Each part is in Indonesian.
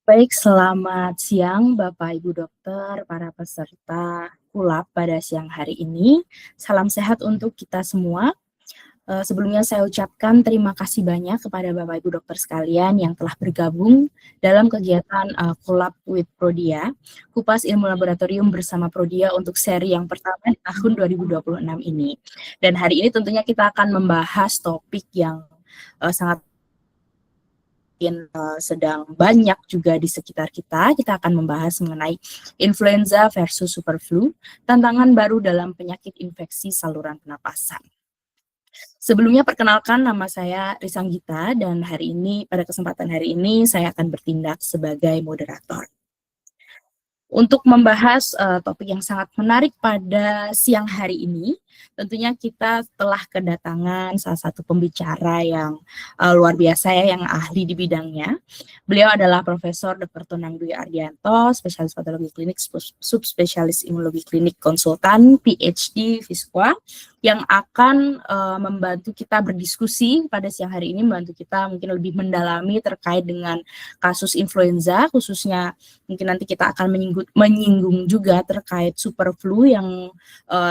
Baik, selamat siang Bapak Ibu Dokter, para peserta kulap pada siang hari ini. Salam sehat untuk kita semua. Sebelumnya saya ucapkan terima kasih banyak kepada Bapak Ibu Dokter sekalian yang telah bergabung dalam kegiatan Kulap with Prodia, Kupas Ilmu Laboratorium bersama Prodia untuk seri yang pertama di tahun 2026 ini. Dan hari ini tentunya kita akan membahas topik yang sangat sedang banyak juga di sekitar kita. Kita akan membahas mengenai influenza versus superflu, tantangan baru dalam penyakit infeksi saluran pernapasan. Sebelumnya perkenalkan, nama saya Risanggita dan pada kesempatan hari ini saya akan bertindak sebagai moderator. Untuk membahas topik yang sangat menarik pada siang hari ini, tentunya kita telah kedatangan salah satu pembicara yang luar biasa ya, yang ahli di bidangnya. Beliau adalah Profesor Dr. Tonang Dwi Ardianto, spesialis patologi klinik, subspesialis imunologi klinik, konsultan, PhD, Visqua, yang akan membantu kita berdiskusi pada siang hari ini, membantu kita mungkin lebih mendalami terkait dengan kasus influenza, khususnya mungkin nanti kita akan menyinggung juga terkait superflu yang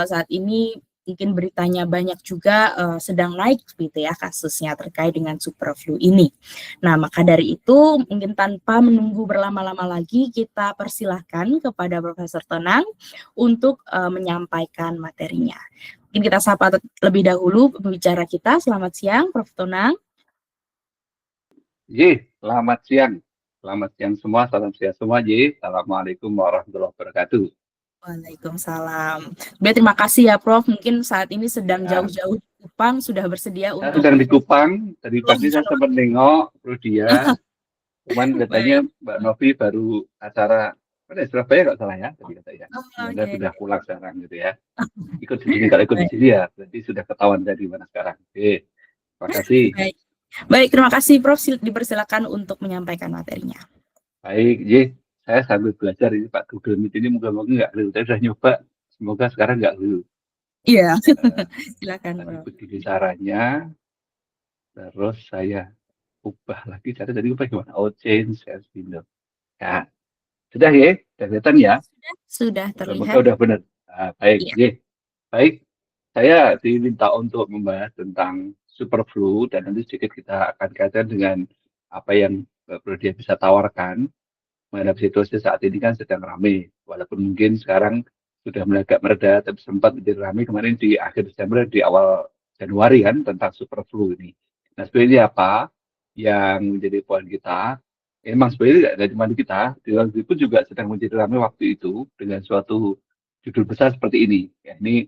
saat ini mungkin beritanya banyak juga sedang naik gitu ya kasusnya terkait dengan superflu ini. Nah, maka dari itu mungkin tanpa menunggu berlama-lama lagi kita persilahkan kepada Profesor Tonang untuk menyampaikan materinya. Mungkin kita sapa lebih dahulu pembicara kita. Selamat siang, Prof. Tonang. Selamat siang. Selamat siang semua, salam sehat semua, Assalamualaikum warahmatullahi wabarakatuh. Waalaikumsalam. Terima kasih ya, Prof. Mungkin saat ini sedang Ya, jauh-jauh di Kupang, sudah bersedia saya untuk sedang di Kupang, tadi pagi saya sempat nengok Prodia, cuman katanya Mbak Novi baru acara Surabaya nggak salah ya, tadi katanya. Semoga sudah pulang sekarang gitu ya. Ikut di sini, kalau ikut di sini ya, berarti sudah ketahuan dari mana sekarang. Terima kasih. Baik, terima kasih Prof. Dipersilakan untuk menyampaikan materinya. Baik, saya sambil belajar ini Pak Google Meet ini moga-moga nggak dulu. Saya sudah nyoba, semoga sekarang nggak dulu. Iya, silakan Prof. Begini caranya, terus saya ubah lagi tadi ubah gimana? Change as window. Ya, sudah ya, sudah kelihatan ya. Sudah terlihat. Udah benar. Baik, Ya. baik. Saya diminta untuk membahas tentang superflu dan nanti sedikit kita akan kaitkan dengan apa yang Prodia bisa tawarkan menghadapi situasi saat ini kan sedang ramai. Walaupun mungkin sekarang sudah agak mereda, tapi sempat menjadi ramai kemarin di akhir Desember, di awal Januari kan tentang superflu ini. Nah, sebenarnya apa yang menjadi poin kita? Emang sebenarnya dari mana kita, di luar negeri pun juga sedang menjadi ramai waktu itu dengan suatu judul besar seperti ini. Ya, ini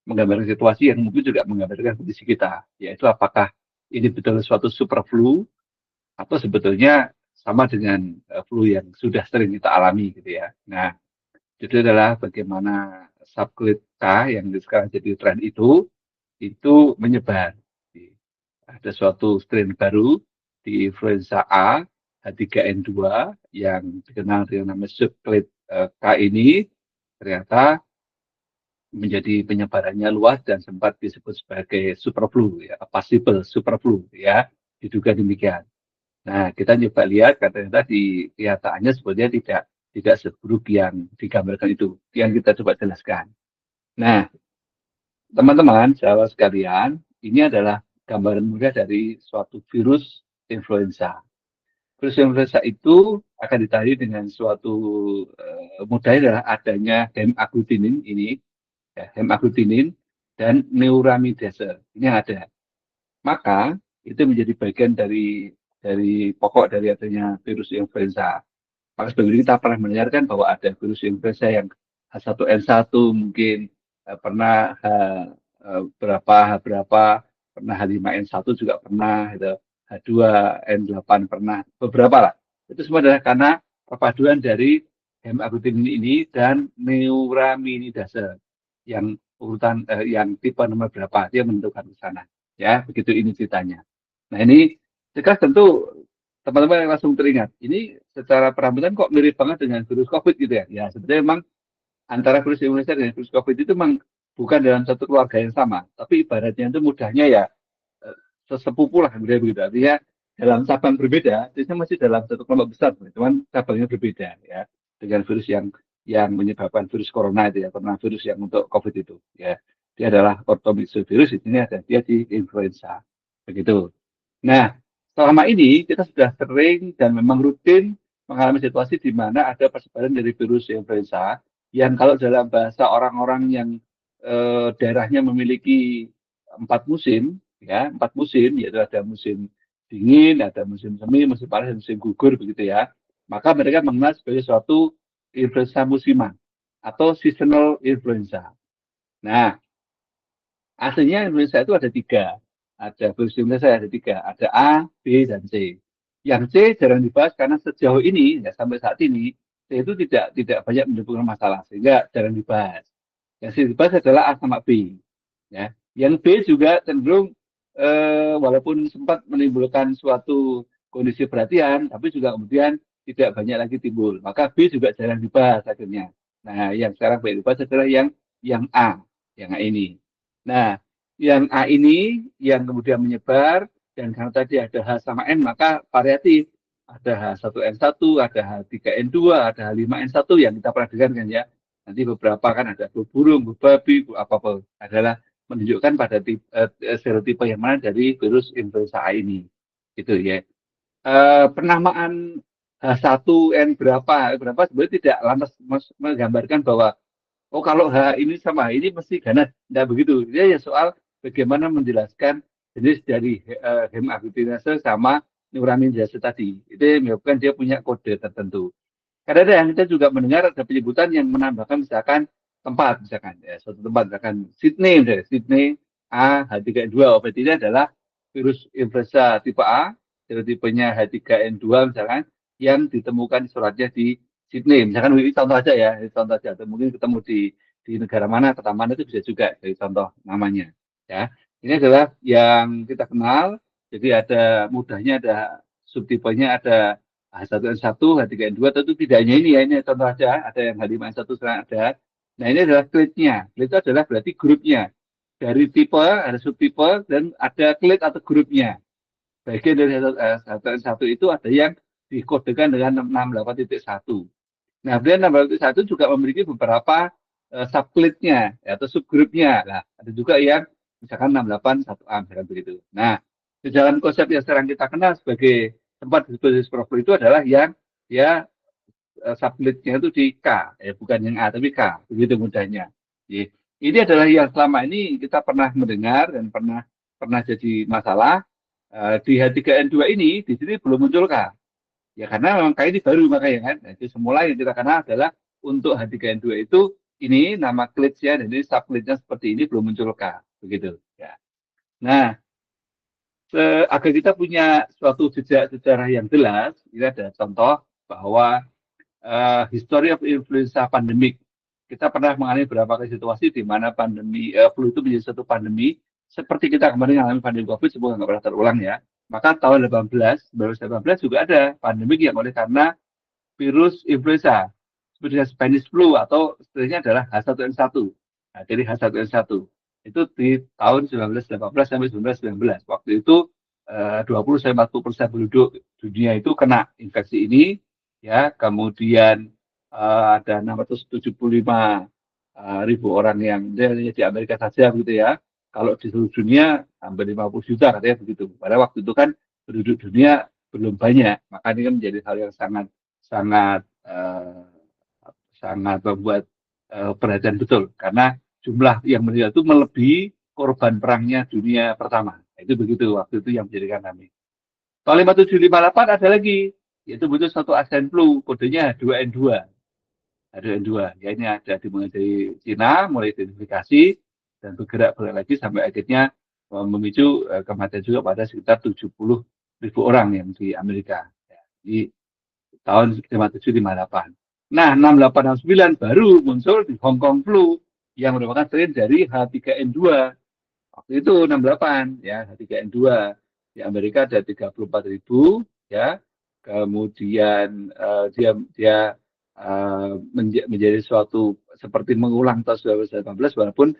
menggambarkan situasi yang mungkin juga menggambarkan kondisi kita, yaitu apakah ini betul suatu superflu atau sebetulnya sama dengan flu yang sudah sering kita alami gitu ya. Nah, itu adalah bagaimana subclit K yang sekarang jadi tren itu menyebar. Ada suatu strain baru di influenza A H3N2 yang dikenal dengan nama subclit K ini ternyata menjadi penyebarannya luas dan sempat disebut sebagai superflu ya, possible superflu ya, diduga demikian. Nah, kita coba lihat ternyata di kenyataannya sebenarnya tidak seburuk yang digambarkan itu. Yang kita coba jelaskan. Nah, teman-teman, sahabat sekalian, ini adalah gambaran mudah dari suatu virus influenza. Virus influenza itu akan ditandai dengan suatu mudahnya adalah adanya hemagglutinins ini, ya, hemagglutinins dan neuramidase. Ini yang ada. Maka itu menjadi bagian dari pokok dari adanya virus influenza. Maka sebelumnya kita pernah mendengarkan bahwa ada virus influenza yang H1N1 mungkin pernah berapa pernah H5N1 juga pernah, gitu. H2N8 pernah, beberapa lah. Itu semua adalah karena perpaduan dari hemagglutinins ini dan neuraminidase yang urutan yang tipe nomor berapa dia menentukan ke sana. Ya, begitu ini ceritanya. Nah, ini sekarang tentu teman-teman yang langsung teringat, ini secara perambutan kok mirip banget dengan virus COVID gitu ya. Ya, sebetulnya memang antara virus influenza dan virus COVID itu memang bukan dalam satu keluarga yang sama, tapi ibaratnya itu mudahnya ya sesepupu lah, begitu. Artinya dalam cabang berbeda, itu masih dalam satu kelompok besar, cuman cabangnya berbeda ya dengan virus yang menyebabkan virus corona itu ya, coronavirus yang untuk COVID itu ya. Dia adalah ortomyxovirus, ini ada dia di influenza. Begitu. Nah, selama ini kita sudah sering dan memang rutin mengalami situasi di mana ada persebaran dari virus influenza yang kalau dalam bahasa orang-orang yang daerahnya memiliki 4 musim, ya 4 musim, yaitu ada musim dingin, ada musim semi, musim panas, dan musim gugur begitu ya. Maka mereka mengenal sebagai suatu influenza musiman atau seasonal influenza. Nah, aslinya influenza itu ada 3. Ada virus influenza ada 3. Ada A, B, dan C. Yang C jarang dibahas karena sejauh ini, ya sampai saat ini, C itu tidak banyak menimbulkan masalah, sehingga jarang dibahas. Yang sering dibahas adalah A sama B. Ya. Yang B juga cenderung walaupun sempat menimbulkan suatu kondisi perhatian, tapi juga kemudian tidak banyak lagi timbul. Maka B juga jarang dibahas akhirnya. Nah, yang sekarang banyak dibahas adalah yang A, yang A ini. Nah, yang A ini yang kemudian menyebar dan karena tadi ada H sama N maka variatif. Ada H1N1, ada H3N2, ada H5N1 yang kita pernah dengar kan ya. Nanti beberapa kan ada flu burung, flu babi, apa-apa adalah menunjukkan pada serotipe yang mana dari virus influenza A ini. Gitu ya. Penamaan H1N berapa sebenarnya tidak lantas menggambarkan bahwa oh kalau H ini sama H ini mesti ganas. Tidak begitu. Dia ya soal bagaimana menjelaskan jenis dari hemagglutinases sama neuraminidase tadi. Itu menyebabkan dia punya kode tertentu. Kadang-kadang kita juga mendengar ada penyebutan yang menambahkan misalkan tempat, misalkan ya, suatu tempat, misalkan Sydney, misalkan Sydney A H3N2, berarti ini adalah virus influenza tipe A, serotipenya H3N2 misalkan, yang ditemukan suratnya di Sydney. Misalkan ini contoh aja ya, ini contoh aja. Atau mungkin ketemu di negara mana, kota mana itu bisa juga dari contoh namanya. Ya, ini adalah yang kita kenal. Jadi ada mudahnya ada subtipenya ada H1N1, H3N2, tentu tidak hanya ini ya, ini contoh aja, ada yang H5N1 sekarang ada. Nah ini adalah clade-nya, clade itu adalah berarti grupnya. Dari tipe, ada subtipe, dan ada clade atau grupnya. Bagian dari H1N1 itu ada yang dikodekan dengan 68.1. Nah, kemudian 68.1 juga memiliki beberapa subclade-nya atau subgrupnya. Nah, ada juga yang misalkan 681A, misalkan begitu. Nah, di dalam konsep yang sekarang kita kenal sebagai tempat disposisi profil itu adalah yang ya subclade-nya itu di K, ya bukan yang A tapi K, begitu mudahnya. Jadi, ini adalah yang selama ini kita pernah mendengar dan pernah jadi masalah. Di H3N2 ini di sini belum muncul K. Ya karena memang K ini baru makanya kan. Nah, itu semula yang kita kenal adalah untuk H3N2 itu ini nama clade-nya dan ini subclade-nya seperti ini belum muncul K, begitu ya. Nah, agar kita punya suatu jejak sejarah yang jelas, ini ada contoh bahwa history of influenza pandemic. Kita pernah mengalami beberapa situasi di mana pandemi flu itu menjadi satu pandemi seperti kita kemarin mengalami pandemi COVID, semoga nggak pernah terulang ya. Maka tahun 1918 juga ada pandemi yang oleh karena virus influenza seperti Spanish flu atau istilahnya adalah H1N1. Nah, jadi H1N1 itu di tahun 1918 sampai 1919. Waktu itu 20-40% penduduk dunia itu kena infeksi ini, ya. Kemudian ada 675 ribu orang yang di Amerika saja begitu ya. Kalau di seluruh dunia hampir 50 juta katanya begitu. Pada waktu itu kan penduduk dunia belum banyak, maka ini kan menjadi hal yang sangat sangat sangat membuat perhatian betul karena jumlah yang meninggal itu melebihi korban perangnya dunia pertama. Itu begitu waktu itu yang menjadikan kami. Tahun 5758 ada lagi, yaitu butuh satu Asian flu, kodenya H2N2. H2N2, ya ini ada dimulai dari Cina, mulai identifikasi dan bergerak lagi sampai akhirnya memicu kematian juga pada sekitar 70 ribu orang yang di Amerika. Ya, di tahun 5758. Nah, 6869 baru muncul di Hong Kong flu yang merupakan strain dari H3N2. Waktu itu 68 ya, H3N2. Di Amerika ada 34.000 ya. Kemudian dia menjadi suatu seperti mengulang tahun 2018 walaupun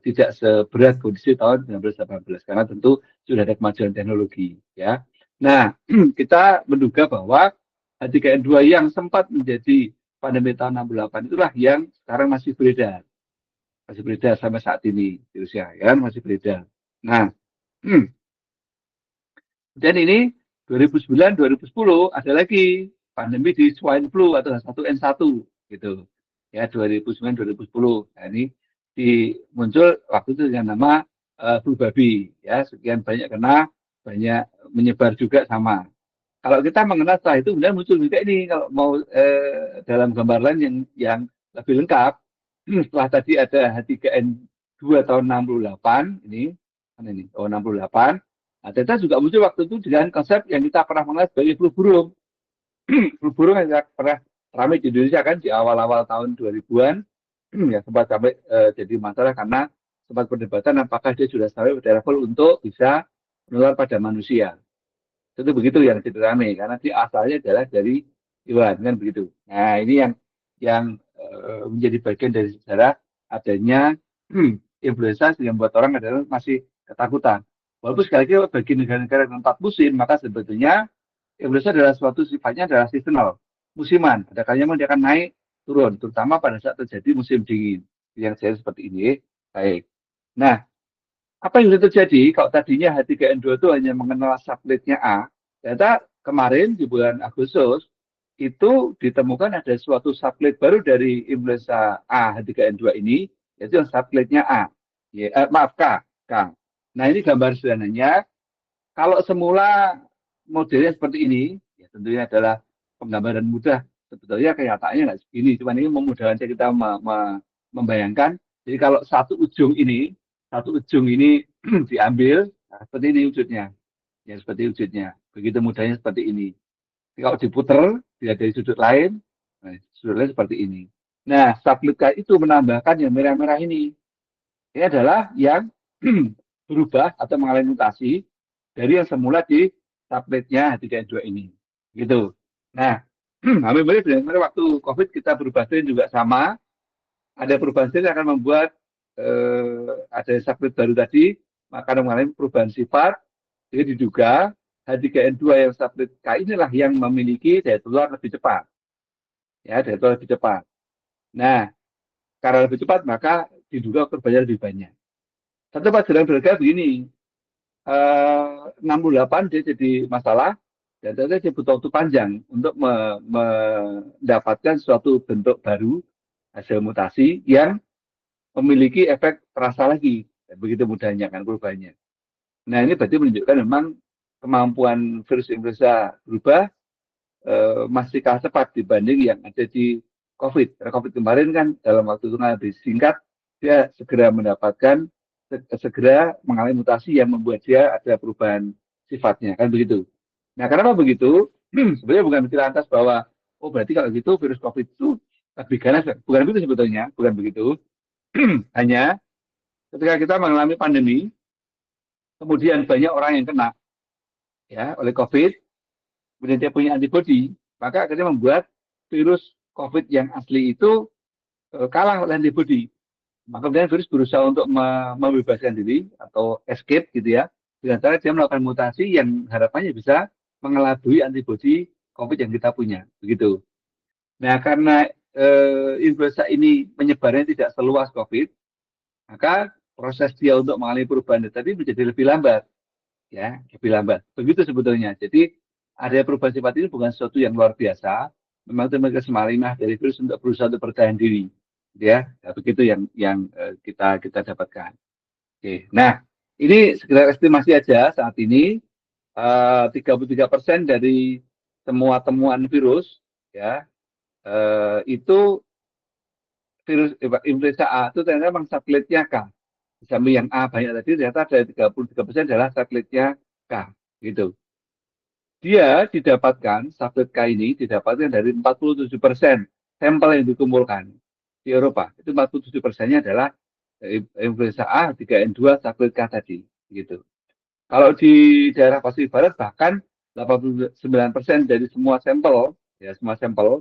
tidak seberat kondisi tahun 1918 karena tentu sudah ada kemajuan teknologi ya. Nah, kita menduga bahwa H3N2 yang sempat menjadi pandemi tahun 68 itulah yang sekarang masih beredar sampai saat ini di Rusia, ya kan, masih beredar. Nah, dan ini 2009, 2010 ada lagi pandemi di swine flu atau H1N1 gitu. Ya, 2009, 2010. Nah, ini muncul waktu itu dengan nama flu babi. Ya, sekian banyak kena, banyak menyebar juga sama. Kalau kita mengenal setelah itu kemudian muncul juga ini kalau mau dalam gambar lain yang lebih lengkap. Setelah tadi ada H3N2 tahun 68 ini, mana ini? Oh, 68. Nah, ternyata juga muncul waktu itu dengan konsep yang kita pernah mengenal sebagai flu burung. Flu burung yang pernah ramai di Indonesia kan di awal-awal tahun 2000-an, ya sempat sampai jadi masalah karena sempat perdebatan apakah dia sudah sampai pada level untuk bisa menular pada manusia. Itu begitu yang jadi ramai karena dia asalnya adalah dari hewan kan begitu. Nah, ini yang menjadi bagian dari sejarah adanya influenza yang membuat orang adalah masih ketakutan. Walaupun sekali lagi bagi negara-negara yang 4 musim, maka sebetulnya influenza adalah suatu sifatnya adalah seasonal, musiman. Ada kalanya memang dia akan naik turun, terutama pada saat terjadi musim dingin. Yang saya seperti ini, baik. Nah, apa yang terjadi kalau tadinya H3N2 itu hanya mengenal subclade-nya A, ternyata kemarin di bulan Agustus itu ditemukan ada suatu subclade baru dari influenza A H3N2 ini, yaitu yang subclade-nya A. Ya, maaf K, K. Nah, ini gambar sederhananya. Kalau semula modelnya seperti ini, ya tentunya adalah penggambaran mudah. Sebetulnya kenyataannya nggak segini, cuma ini memudahkan kita membayangkan. Jadi kalau satu ujung ini diambil, nah, seperti ini wujudnya. Ya, seperti wujudnya. Begitu mudahnya seperti ini. Jadi kalau diputer, dilihat dari sudut lain, nah, sudut lain seperti ini. Nah, subclade itu menambahkan yang merah-merah ini. Ini adalah yang berubah atau mengalami mutasi dari yang semula di subclade-nya H3N2 ini. Gitu. Nah, hampir mirip dengan waktu COVID kita berubah strain juga sama. Ada perubahan strain yang akan membuat ada subclade baru tadi, maka mengalami perubahan sifat. Jadi diduga H3N2 yang subclade K inilah yang memiliki daya tular lebih cepat. Ya, daya tular lebih cepat. Nah, karena lebih cepat maka diduga korbannya lebih banyak. Satu pelajaran berharga begini, 68 dia jadi masalah dan ternyata dia butuh waktu panjang untuk mendapatkan suatu bentuk baru hasil mutasi yang memiliki efek terasa lagi. Begitu mudahnya kan perubahannya. Nah, ini berarti menunjukkan memang kemampuan virus influenza berubah masih kalah cepat dibanding yang ada di COVID. Karena COVID kemarin kan dalam waktu yang lebih singkat, dia segera mengalami mutasi yang membuat dia ada perubahan sifatnya, kan begitu. Nah, kenapa begitu? Sebenarnya bukan berarti lantas bahwa, oh berarti kalau gitu virus COVID itu lebih ganas. Bukan begitu sebetulnya, bukan begitu. Hanya ketika kita mengalami pandemi, kemudian banyak orang yang kena ya oleh COVID, kemudian dia punya antibodi, maka akhirnya membuat virus COVID yang asli itu kalah oleh antibodi. Maka kemudian virus berusaha untuk membebaskan diri atau escape gitu ya, dengan cara dia melakukan mutasi yang harapannya bisa mengelabui antibodi COVID yang kita punya, begitu. Nah, karena influenza ini menyebarnya tidak seluas COVID, maka proses dia untuk mengalami perubahan tadi menjadi lebih lambat, ya, lebih lambat. Begitu sebetulnya. Jadi ada perubahan sifat ini bukan sesuatu yang luar biasa, memang itu mereka semalinah dari virus untuk berusaha untuk bertahan diri, ya. Nah, begitu yang kita dapatkan. Oke, nah ini sekedar estimasi aja saat ini 33% dari semua temuan virus, ya itu virus influenza A itu ternyata memang subclade-nya K. Di samping yang A banyak tadi ternyata ada 33% adalah subclade-nya K, gitu. Dia didapatkan, subclade K ini didapatkan dari 47% sampel yang dikumpulkan di Eropa. Itu 47%-nya adalah influenza A, 3N2, subclade K tadi. Gitu. Kalau di daerah Pasifik Barat bahkan 89% dari semua sampel, ya semua sampel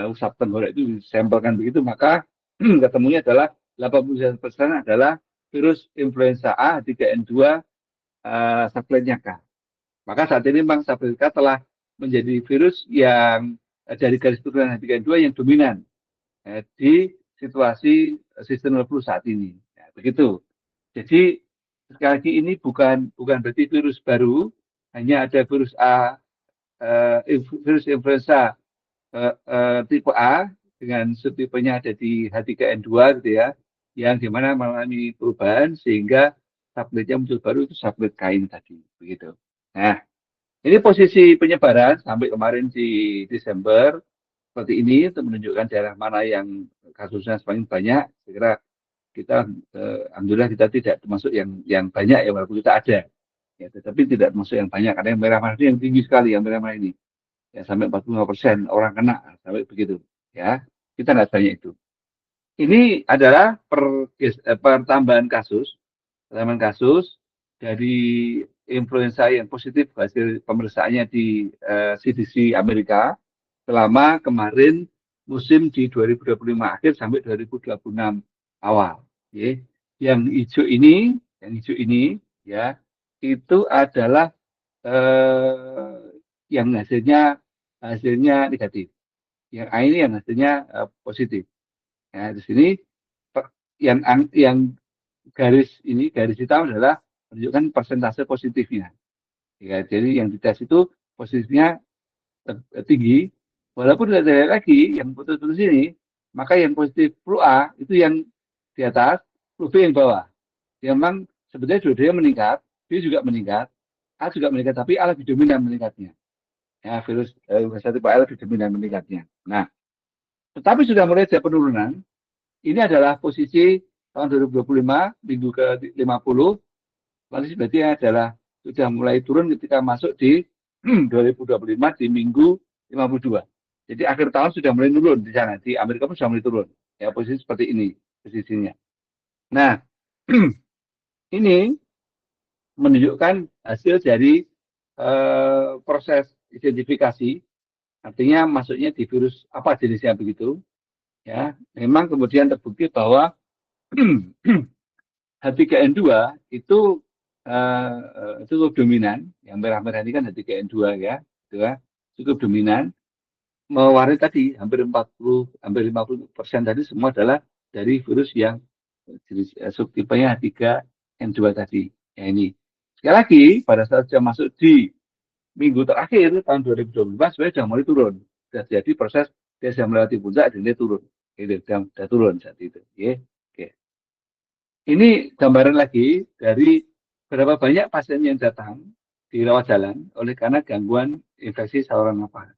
usap tenggorok itu disampelkan begitu, maka ketemunya adalah 89% adalah virus influenza A, 3N2, subclade-nya K. Maka saat ini memang Staphylococcus telah menjadi virus yang dari garis keturunan H3N2 yang dominan di situasi seasonal flu saat ini. Ya, begitu. Jadi sekali lagi ini bukan berarti virus baru, hanya ada virus A, virus influenza tipe A dengan subtipenya ada di H3N2 gitu ya, yang dimana mengalami perubahan sehingga subclade-nya muncul baru itu subclade kain tadi, begitu. Nah, ini posisi penyebaran sampai kemarin di Desember seperti ini untuk menunjukkan daerah mana yang kasusnya semakin banyak. Saya kira kita alhamdulillah kita tidak termasuk yang banyak ya, walaupun kita ada ya, tetapi tidak termasuk yang banyak karena yang merah-merah ini yang tinggi sekali, yang merah-merah ini ya sampai 45% orang kena sampai begitu ya, kita nggak banyak itu. Ini adalah pertambahan kasus dari influenza yang positif hasil pemeriksaannya di CDC Amerika selama kemarin musim di 2025 akhir sampai 2026 awal. Ya. Yang hijau ini ya itu adalah yang hasilnya negatif. Yang A ini yang hasilnya positif. Ya, di sini yang garis hitam adalah menunjukkan persentase positifnya. Ya, jadi yang dites itu positifnya tinggi, walaupun tidak lagi yang putus-putus ini, maka yang positif flu A itu yang di atas, flu B yang bawah. Ya, memang sebetulnya dua-duanya meningkat, B juga meningkat, A juga meningkat, tapi A lebih dominan meningkatnya. Ya, virus influenza tipe A lebih dominan meningkatnya. Nah, tetapi sudah mulai ada penurunan. Ini adalah posisi tahun 2025, minggu ke-50, lalu berarti adalah sudah mulai turun ketika masuk di 2025 di minggu 52. Jadi akhir tahun sudah mulai turun di sana. Di Amerika pun sudah mulai turun. Ya, posisi seperti ini posisinya. Nah, ini menunjukkan hasil dari proses identifikasi. Artinya masuknya di virus apa jenisnya begitu. Ya, memang kemudian terbukti bahwa H3N2 itu cukup dominan. Yang merah-merah ini kan H3N2 ya, cukup dominan. Mewarnai tadi hampir 50% tadi semua adalah dari virus yang jenis subtipenya H3N2 tadi. Ya ini. Sekali lagi pada saat sudah masuk di minggu terakhir tahun 2025 sebenarnya sudah mulai turun. Sudah jadi proses dia sudah melewati puncak dan dia turun. Itu sudah turun saat itu. Oke. Oke. Ini gambaran lagi dari berapa banyak pasien yang datang di rawat jalan oleh karena gangguan infeksi saluran nafas.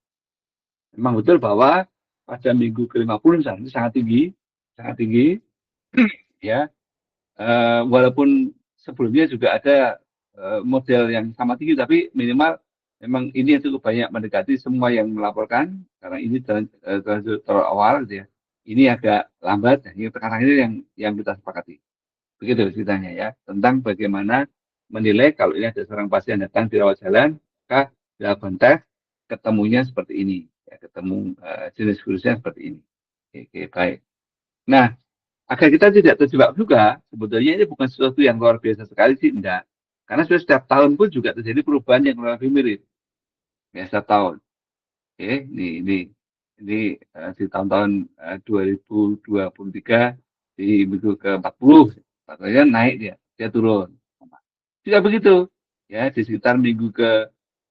Memang betul bahwa pada minggu ke-50 misalnya itu sangat tinggi, ya. Walaupun sebelumnya juga ada model yang sama tinggi, tapi minimal memang ini yang cukup banyak mendekati semua yang melaporkan karena ini terawal, gitu ya. Ini agak lambat, dan sekarang ini yang kita sepakati. Begitu ceritanya ya, tentang bagaimana menilai kalau ini ada seorang pasien datang di rawat jalan, maka dilakukan tes, ketemunya seperti ini, ya, ketemu jenis virusnya seperti ini. Oke, baik. Nah, agar kita tidak terjebak juga, sebetulnya ini bukan sesuatu yang luar biasa sekali sih, enggak. Karena sudah setiap tahun pun juga terjadi perubahan yang lebih mirip, ya setiap tahun. Oke, ini di tahun-tahun 2023 di minggu ke-40, katanya naik dia turun. Tidak begitu, ya di sekitar minggu ke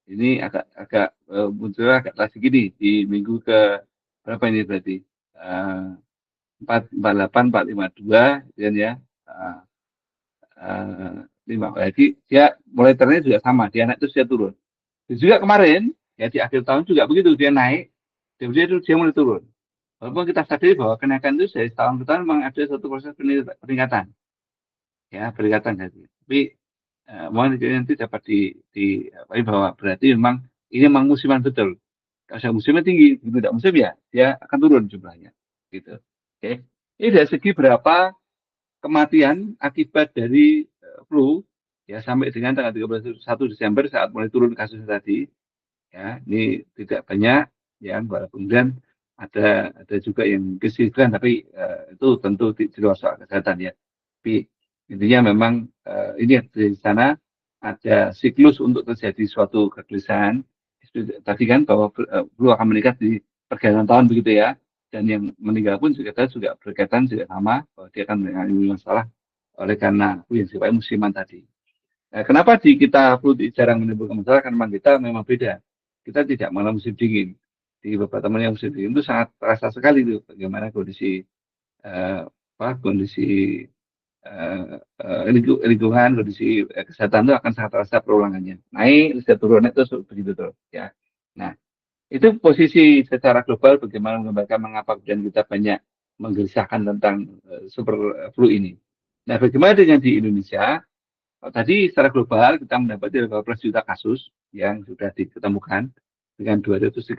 ini agak muncul agak kelas segini di minggu ke berapa ini berarti 448 452 dan ya 5 jadi dia mulai trennya juga sama, dia naik terus dia turun. Dan juga kemarin ya di akhir tahun juga begitu, dia naik kemudian dia mulai turun. Walaupun kita sadari bahwa kenaikan itu dari tahun ke tahun memang ada satu proses peningkatan, ya peningkatan tapi mohon nanti dapat bahwa berarti memang ini memang musiman betul. Kalau musimnya tinggi, tidak musim ya dia akan turun jumlahnya, gitu. Oke, ini dari segi berapa kematian akibat dari flu ya sampai dengan tanggal 31 Desember saat mulai turun kasusnya tadi, ya ini tidak banyak, ya walaupun kemudian ada juga yang kesignifikan, tapi itu tentu di luar soal kesehatan ya. Tapi intinya memang ini di sana ada siklus untuk terjadi suatu kegelisahan. Tadi kan bahwa flu akan meningkat di pergantian tahun begitu ya. Dan yang meninggal pun juga berkaitan juga sama bahwa dia akan mengalami masalah oleh karena flu yang sifatnya musiman tadi. Nah, kenapa di kita flu jarang menimbulkan masalah? Karena memang beda. Kita tidak mengalami musim dingin. Di beberapa teman yang musim dingin itu sangat terasa sekali itu bagaimana kondisi eh, kondisi lingkungan, kondisi kesehatan itu akan sangat terasa perulangannya. Naik, bisa turun, itu begitu terus ya. Nah, itu posisi secara global bagaimana menggambarkan mengapa kemudian kita banyak menggelisahkan tentang super flu ini. Nah, bagaimana dengan di Indonesia? Tadi secara global kita mendapati 12 juta kasus yang sudah ditemukan dengan 230.000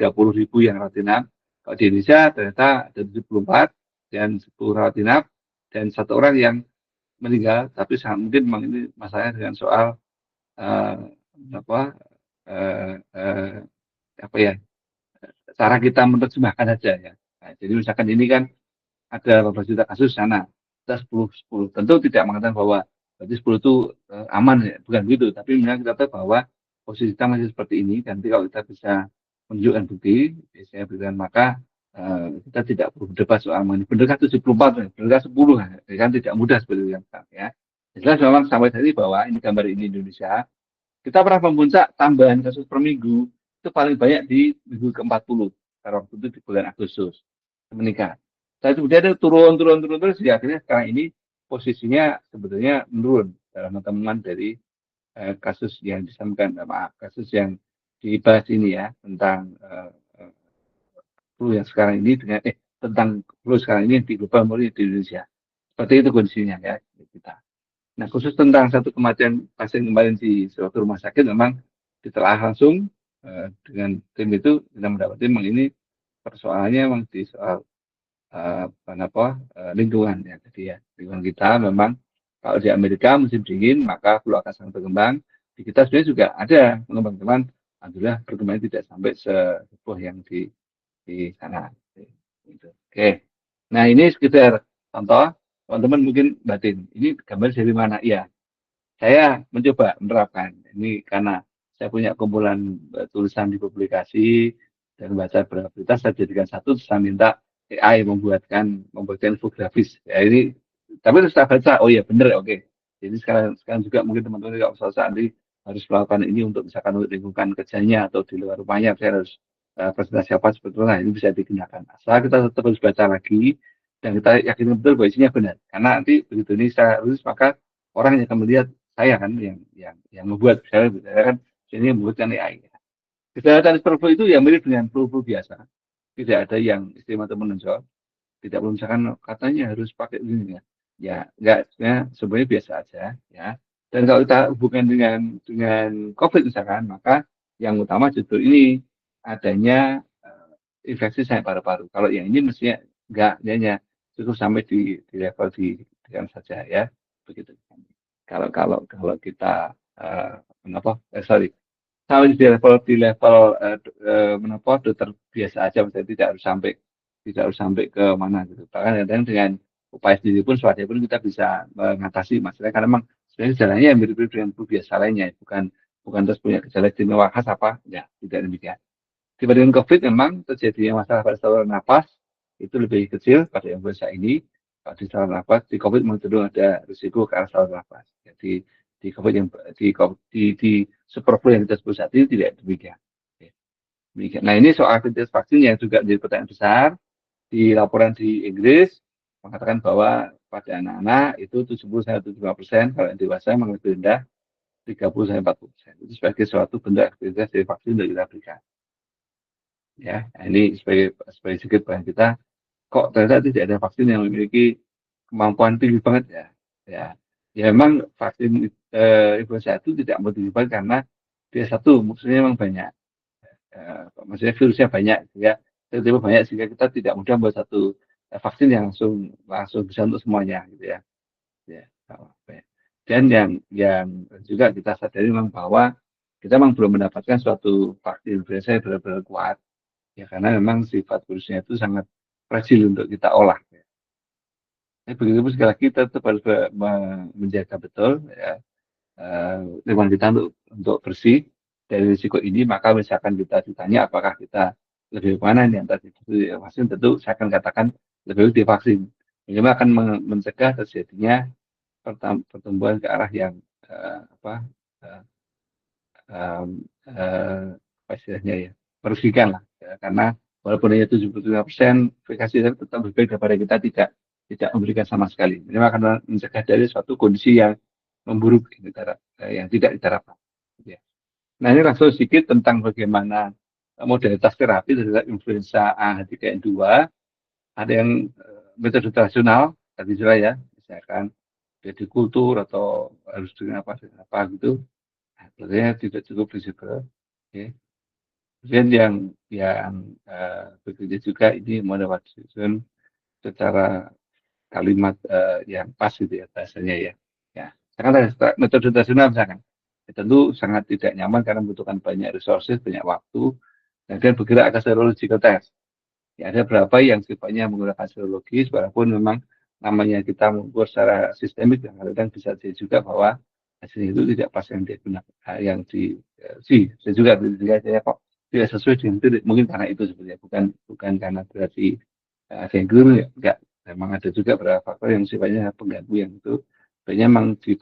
yang rawat inap. Kalau di Indonesia ternyata ada 74 dan 10 rawat inap dan satu orang yang meninggal, tapi sangat mungkin memang ini masalahnya dengan soal uh, apa uh, uh, apa ya cara kita menerjemahkan saja ya. Nah, jadi misalkan ini kan ada beberapa juta kasus sana, kita 10 tentu tidak mengatakan bahwa berarti 10 itu aman ya, bukan gitu, tapi memang kita tahu bahwa posisi kita masih seperti ini, dan nanti kalau kita bisa menunjukkan bukti, biasanya berikan maka kita tidak perlu berdebat soal aman. Benarkah 74, benarkah 10, kan tidak mudah seperti itu ya. Jelas memang sampai tadi bahwa ini gambar ini Indonesia, kita pernah memuncak tambahan kasus per minggu itu paling banyak di minggu ke-40, pada waktu itu di bulan Agustus meningkat. Setelah itu kemudian turun terus, ya akhirnya sekarang ini posisinya sebetulnya menurun dalam temuan dari kasus yang disampaikan, maaf, kasus yang dibahas ini ya tentang flu yang sekarang ini dengan tentang flu sekarang ini di global maupun di Indonesia. Seperti itu kondisinya ya kita. Nah, khusus tentang satu kematian pasien kemarin di suatu rumah sakit memang ditelaah langsung dengan tim itu kita mendapati memang ini persoalannya memang di soal lingkungan ya. Jadi ya lingkungan kita memang kalau di Amerika musim dingin maka flu akan sangat berkembang. Di kita sebenarnya juga ada pengembang teman, alhamdulillah perkembangan tidak sampai sebuah yang di sana. Gitu. Oke. Nah ini sekedar contoh, teman-teman mungkin batin. Ini gambar dari mana? Ya, saya mencoba menerapkan ini karena saya punya kumpulan tulisan di publikasi dan baca berita, saya jadikan satu, saya minta AI membuatkan infografis ya ini, tapi terus saya baca, oh iya bener, oke. Jadi sekarang juga mungkin teman-teman kalau suatu saat ini harus melakukan ini untuk misalkan untuk lingkungan kerjanya atau di luar rumahnya, saya harus presentasi apa sebetulnya ini bisa digunakan asal kita tetap harus baca lagi dan kita yakin betul bahwa isinya benar, karena nanti begitu ini saya tulis maka orang yang akan melihat saya kan yang membuat, saya kan ini membuatkan AI. Kejahatan seperti itu yang mirip dengan flu-flu biasa. Tidak ada yang istimewa atau menonjol. Tidak perlu misalkan katanya harus pakai ini ya. Ya, enggak, sebenarnya biasa aja ya. Dan kalau kita hubungkan dengan COVID misalkan, maka yang utama justru ini adanya infeksi sayap paru-paru. Kalau yang ini mestinya enggak, hanya cukup sampai di level di saja ya, begitu. Kalau kita sorry, sampai di level dokter biasa aja, misalnya tidak harus sampai ke mana gitu. Bahkan kadang dengan upaya sendiri pun swadaya pun kita bisa mengatasi masalah, karena memang sebenarnya gejalanya yang mirip-mirip dengan flu biasa lainnya, bukan bukan terus punya gejala istimewa khas apa, ya tidak demikian. Dibandingkan COVID memang terjadinya masalah pada saluran nafas itu lebih kecil pada influenza ini. Kalau di saluran nafas, di COVID memang cenderung ada risiko ke arah saluran nafas. Jadi di COVID yang di super flu yang kita sebut saat ini tidak demikian. Demikian. Nah ini soal aktivitas vaksin yang juga menjadi pertanyaan besar. Di laporan di Inggris mengatakan bahwa pada anak-anak itu 70-75%, kalau yang dewasa memang lebih rendah 30-40%. Itu sebagai suatu bentuk aktivitas dari vaksin yang kita berikan. Ya, ini sebagai sedikit bahan kita, kok ternyata tidak ada vaksin yang memiliki kemampuan tinggi banget ya. Ya memang vaksin influenza itu tidak mau tinggi banget karena dia satu musuhnya memang banyak. Maksudnya virusnya banyak, ya. Tiba-tiba banyak sehingga kita tidak mudah membuat satu vaksin yang langsung bisa untuk semuanya, gitu ya. Ya, dan yang juga kita sadari memang bahwa kita memang belum mendapatkan suatu vaksin influenza yang benar-benar kuat. Ya karena memang sifat virusnya itu sangat fragile untuk kita olah. Begitu pun sekali lagi kita tetap harus menjaga betul ya lingkungan kita untuk bersih dari risiko ini, maka misalkan kita ditanya apakah kita lebih mana nih antara vaksin, tentu saya akan katakan lebih baik divaksin. Ini akan mencegah terjadinya pertumbuhan ke arah yang apa eh, em, eh, apa istilahnya ya, merugikan lah ya, karena walaupun hanya 75% efikasi tetap lebih baik daripada kita tidak memberikan sama sekali. Ini akan mencegah dari suatu kondisi yang memburuk yang tidak diharapkan. Ya. Nah ini langsung sedikit tentang bagaimana modalitas terapi terhadap influenza A H3N2. Ada yang metode tradisional tadi juga ya, misalkan jadi kultur atau harus dengan apa gitu. Nah, sebenarnya tidak cukup risiko. Oke. Kemudian yang bekerja juga ini model susun secara kalimat yang pas gitu ya bahasanya ya. Ya, karena metode tradisional misalkan, ya, tentu sangat tidak nyaman karena membutuhkan banyak resources, banyak waktu, dan kemudian bergerak ke serological test. Ya, ada beberapa yang sifatnya menggunakan serologis, walaupun memang namanya kita mengukur secara sistemik, dan kadang bisa jadi juga bahwa hasilnya itu tidak pas yang digunakan, yang saya juga dilihat ya kok tidak sesuai dengan itu, mungkin karena itu sebenarnya bukan karena berarti ada yang keliru ya, enggak. Memang ada juga beberapa faktor yang sifatnya pengganggu yang itu sebenarnya memang di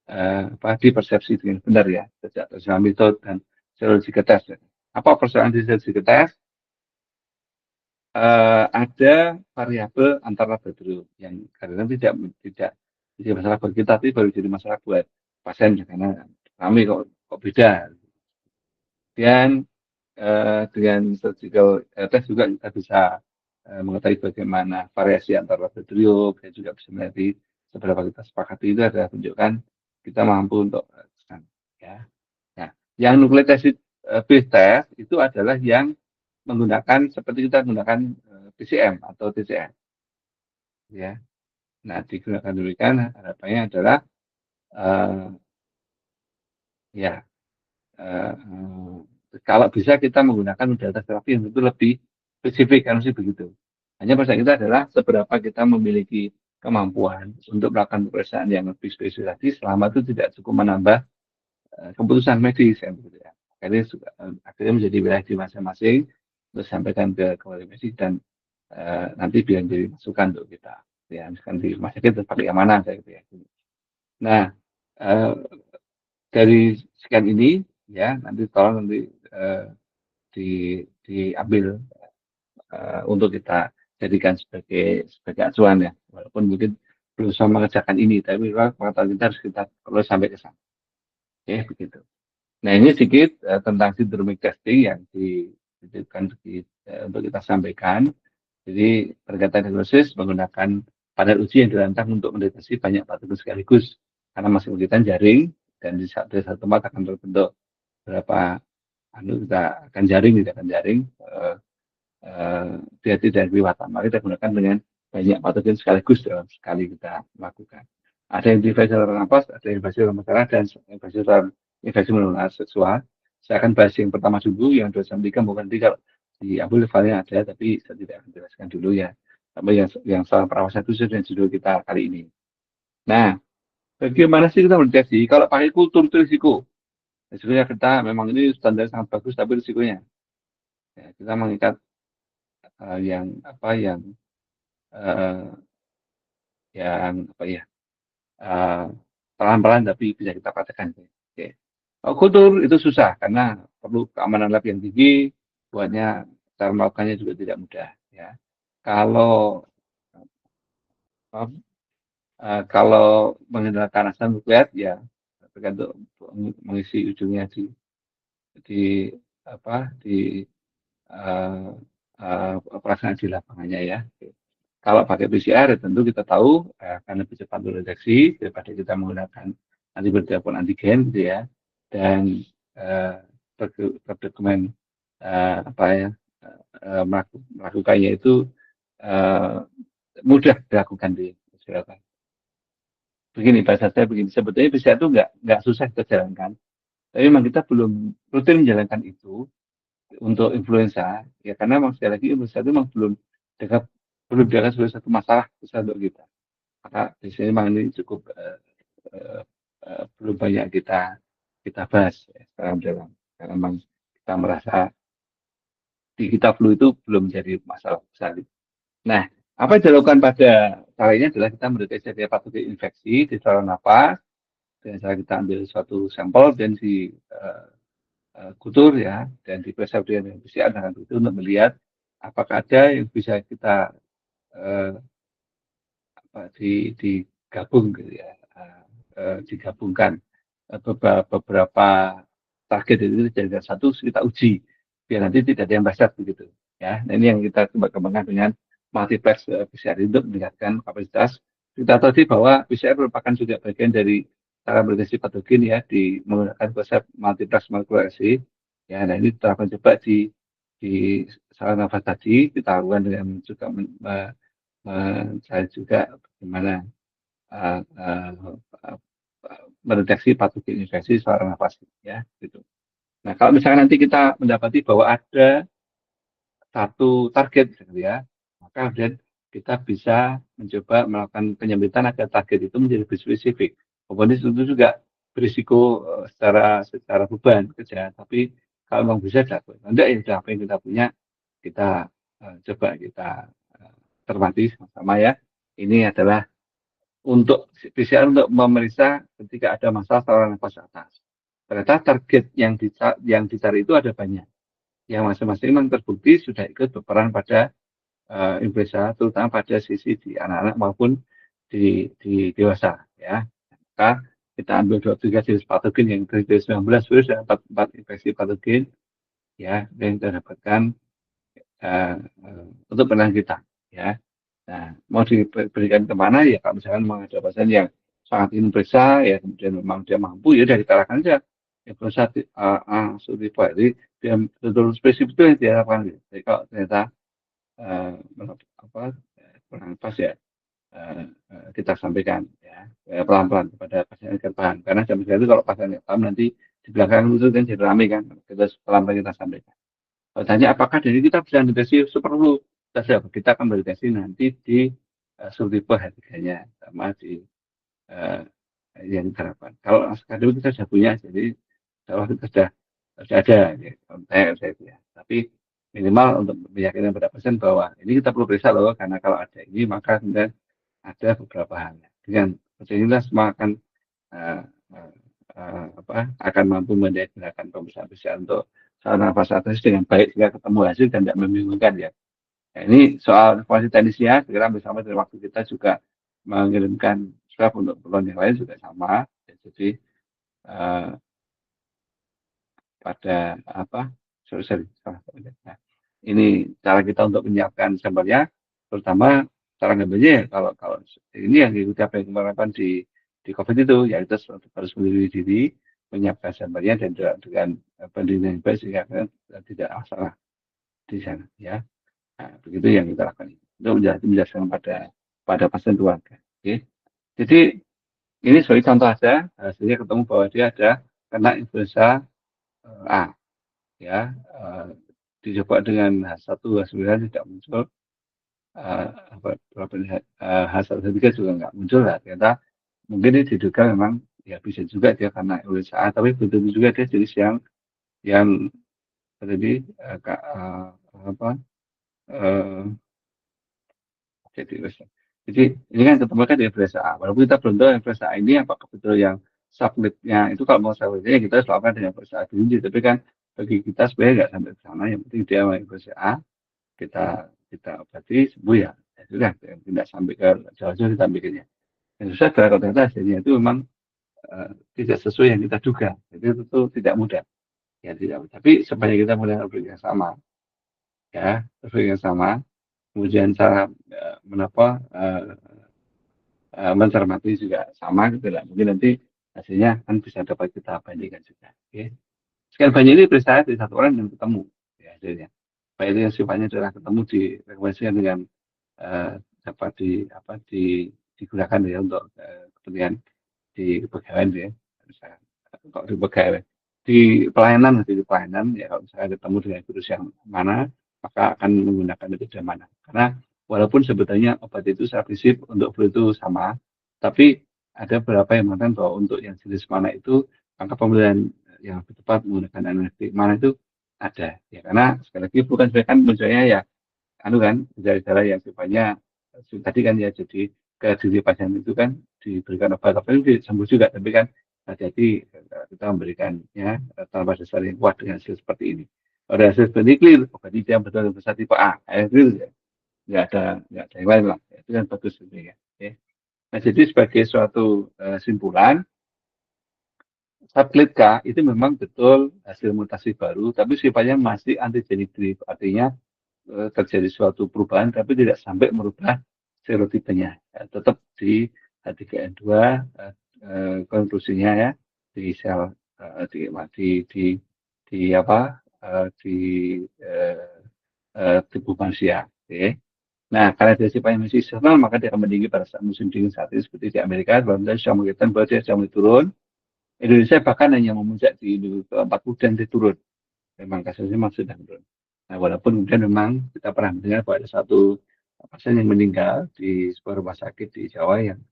apa dipersepsi dengan benar ya sejak tradisional metode dan serological test. Apa persoalan di serological test? Ada variabel antar laboratorium yang kadang tidak jadi masalah bagi kita, tapi baru jadi masalah buat pasien karena kami kok beda. Dan dengan surgical test juga kita bisa mengetahui bagaimana variasi antar laboratorium, dan juga bisa melihat seberapa kita sepakati itu adalah menunjukkan kita mampu untuk ya. Nah, yang nucleic acid based test itu adalah yang menggunakan seperti kita menggunakan PCM atau TCM, ya. Nah, digunakan demikian harapannya adalah uh, ya uh, kalau bisa kita menggunakan modalitas terapi yang itu lebih spesifik kan sih begitu. Hanya pertanyaan kita adalah seberapa kita memiliki kemampuan untuk melakukan pemeriksaan yang lebih spesifik tadi selama itu tidak cukup menambah keputusan medis yang begitu ya. Akhirnya menjadi wilayah di masing-masing terus sampaikan ke kepala medis dan nanti biar jadi masukan untuk kita. Ya, misalkan di rumah sakit pakai yang mana kayak gitu ya. Nah, eh, dari sekian ini ya nanti tolong nanti diambil untuk kita jadikan sebagai acuan ya. Walaupun mungkin belum sama mengerjakan ini, tapi pengetahuan kita harus kita perlu sampai ke sana. Oke, begitu. Nah, ini sedikit tentang syndromic testing yang dititipkan untuk kita sampaikan. Jadi, berkaitan diagnosis menggunakan panel uji yang dirancang untuk mendeteksi banyak patogen sekaligus. Karena masing masing jaring, dan di satu tempat akan terbentuk berapa kita akan jaring, tidak akan jaring. Dia tidak kelihatan. Maka kita gunakan dengan banyak patogen sekaligus dalam sekali kita lakukan. Ada yang invasi saluran nafas, ada yang invasi saluran darah, dan invasi menular seksual. Saya akan bahas yang pertama dulu, yang 2 3 bukan 3. Di Abul Falen ada, tapi saya tidak akan jelaskan dulu ya. Tapi yang soal perawatan itu sudah judul kita kali ini. Nah, bagaimana sih kita mendeteksi? Kalau pakai kultur itu risiko. Risikonya kita memang ini standar sangat bagus, tapi risikonya ya, kita mengikat uh, yang apa ya pelan-pelan tapi bisa kita praktekkan. Oke. Kultur itu susah karena perlu keamanan lab yang tinggi, buatnya cara melakukannya juga tidak mudah. Ya. Kalau kalau menggunakan asam nukleat ya tergantung mengisi ujungnya di apa di uh, pelaksanaan di lapangannya ya. Kalau pakai PCR ya tentu kita tahu akan lebih cepat terdeteksi daripada kita menggunakan antibodi ataupun antigen gitu ya, dan terdokumen apa ya melakukannya itu uh, mudah dilakukan di masyarakat. Begini bahasa saya begini, sebetulnya PCR itu nggak susah kita jalankan, tapi memang kita belum rutin menjalankan itu untuk influenza ya karena memang sekali lagi influenza itu memang belum dianggap sebagai satu masalah besar untuk kita. Maka di sini memang ini cukup belum banyak kita bahas ya, sekarang dalam karena memang kita merasa di kita flu itu belum jadi masalah besar. Nah, apa yang dilakukan pada cara ini adalah kita mendeteksi adanya patogen infeksi di saluran nafas dengan cara kita ambil suatu sampel dan di kultur ya dan diperiksa dengan PCR dengan itu untuk melihat apakah ada yang bisa kita eh, digabung gitu ya, digabungkan beberapa target itu jadi satu kita uji biar nanti tidak ada yang basah begitu ya. Nah, ini yang kita coba kembangkan dengan multiplex PCR untuk meningkatkan kapasitas. Kita tahu tadi bahwa PCR merupakan juga bagian dari cara mendeteksi patogen ya di menggunakan konsep multiplex molekulasi. Ya, nah ini terapkan coba di saluran nafas tadi kita lakukan dengan juga mencari juga bagaimana uh, uh, mendeteksi patogen infeksi saluran nafas ya gitu. Nah, kalau misalnya nanti kita mendapati bahwa ada satu target gitu ya, maka kemudian kita bisa mencoba melakukan penyempitan agar target itu menjadi lebih spesifik. Kemudian itu juga berisiko secara beban kerja, tapi kalau memang bisa dilakukan. Enggak ya sudah apa yang kita punya kita coba kita cermati sama-sama ya. Ini adalah untuk PCR untuk memeriksa ketika ada masalah saluran nafas atas. Ternyata target yang dicari itu ada banyak. Yang masing-masing memang terbukti sudah ikut berperan pada influenza, terutama pada sisi di anak-anak maupun di dewasa. Ya, maka kita ambil 23 jenis patogen yang dari 19 virus dan 44 infeksi patogen ya, dan kita dapatkan untuk penelitian kita. Ya, nah mau diberikan kemana ya kalau misalkan memang ada pasien yang sangat ingin periksa ya kemudian memang dia mampu ya dari kalahkan aja ya periksa jadi dia betul spesifik itu yang diharapkan. Jadi kalau ternyata apa kurang pas ya kita sampaikan ya pelan-pelan kepada pasien agar paham karena jam itu kalau pasien nggak paham nanti di belakang itu kan jadi ramai kan kita pelan-pelan kita sampaikan. Kalau tanya apakah dari kita bisa deteksi superflu, kita akan mendeteksi nanti di subtipe harganya sama di uh, yang diharapkan. Kalau akademik kita sudah punya, jadi kalau kita sudah ada, ya, saya ya. Tapi minimal untuk meyakinkan pada pasien bahwa ini kita perlu periksa loh, karena kalau ada ini maka kemudian ada beberapa hal. Dengan inilah semua akan uh, uh, akan mampu mendeteksi pemeriksaan untuk saluran nafas atas dengan baik sehingga ketemu hasil dan tidak membingungkan ya. Nah, ini soal kualitas teknisnya, segera bersama dari waktu kita juga mengirimkan swab untuk keperluan yang lain juga sama. Jadi pada apa? Sorry. Nah, ini cara kita untuk menyiapkan sampelnya, terutama cara ngambilnya ya, kalau ini yang diikuti apa yang kemarin di COVID itu, yaitu harus melindungi diri, menyiapkan sampelnya dan dengan pendirian yang baik sehingga tidak masalah di sana ya. Nah, begitu yang kita lakukan untuk menjelaskan pada pasien keluarga. Oke. Jadi ini sebagai contoh saja hasilnya ketemu bahwa dia ada kena influenza A ya dicoba dengan H1 H9 tidak muncul H1H3 juga nggak muncul lah ternyata mungkin ini diduga memang ya bisa juga dia karena influenza A tapi betul juga dia jenis yang tadi apa jadi ini kan ketemu kan di influenza A. Walaupun kita belum tahu influenza A ini apakah betul yang subletnya itu kalau mau subletnya kita harus lakukan dengan influenza A dulu. Tapi kan bagi kita sebenarnya nggak sampai ke sana. Yang penting dia influenza A kita obati sembuh ya. Ya sudah tidak sampai ke jauh-jauh kita bikinnya. Yang susah adalah kalau ternyata hasilnya itu memang tidak sesuai yang kita duga. Jadi itu tidak mudah. Ya tidak mudah. Tapi sebanyak kita mulai yang sama ya, yang sama. Kemudian cara menapa mencermati juga sama gitu lah. Mungkin nanti hasilnya kan bisa dapat kita bandingkan juga. Oke. Sekian banyak ini periksa dari satu orang yang ketemu ya, hasilnya. Baik itu yang sifatnya adalah ketemu direkomendasikan dengan dapat digunakan ya untuk kepentingan di pegawai ya. Misalkan kalau di pegawai di pelayanan ya kalau misalnya ketemu dengan virus yang mana maka akan menggunakan metode mana karena Walaupun sebetulnya obat itu secara prinsip untuk flu itu sama, tapi ada beberapa yang mengatakan bahwa untuk yang jenis mana itu angka pemilihan yang lebih tepat menggunakan analitik mana itu ada ya, karena sekali lagi bukan sebenarnya kan munculnya ya anu kan gejala-gejala yang sifatnya tadi kan ya, jadi ke diri pasien itu kan diberikan obat apa itu sembuh juga, tapi kan hati-hati kita memberikannya tanpa dasar yang kuat dengan hasil seperti ini. Pada hasil seperti ini clear, obat itu yang betul besar tipe A, clear ya, nggak ada yang lain lah, itu kan bagus sebenarnya. Ya. Nah, jadi sebagai suatu simpulan, subclade K itu memang betul hasil mutasi baru, tapi sifatnya masih antigenik drift, artinya terjadi suatu perubahan tapi tidak sampai merubah serotipenya. Ya, tetap di H3N2 konklusinya ya di sel di apa di tubuh manusia. Okay. Nah, karena dia sifatnya masih seasonal, maka dia akan meninggi pada saat musim dingin saat ini seperti di Amerika. Bahkan sudah menunjukkan bahwa dia sudah mulai turun. Indonesia bahkan hanya memuncak di ke-40 dan dia turun. Memang kasusnya memang sudah turun. Nah, walaupun kemudian memang kita pernah mendengar bahwa ada satu pasien yang meninggal di sebuah rumah sakit di Jawa yang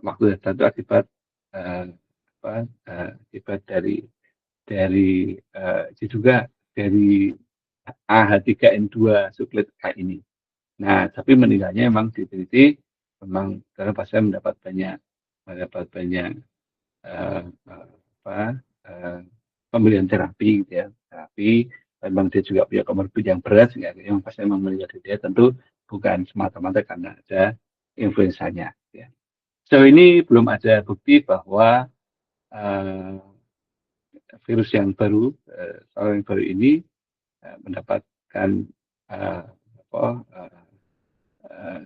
waktu tertentu akibat akibat dari diduga dari AH3N2 subclade K ini. Nah, tapi meninggalnya memang diteliti memang karena pasien mendapat banyak pemberian terapi gitu ya, terapi. Memang dia juga punya komorbid yang berat sehingga yang pasien memang meninggal dia tentu bukan semata-mata karena ada influensanya. Ya. So ini belum ada bukti bahwa virus yang baru, yang baru ini mendapatkan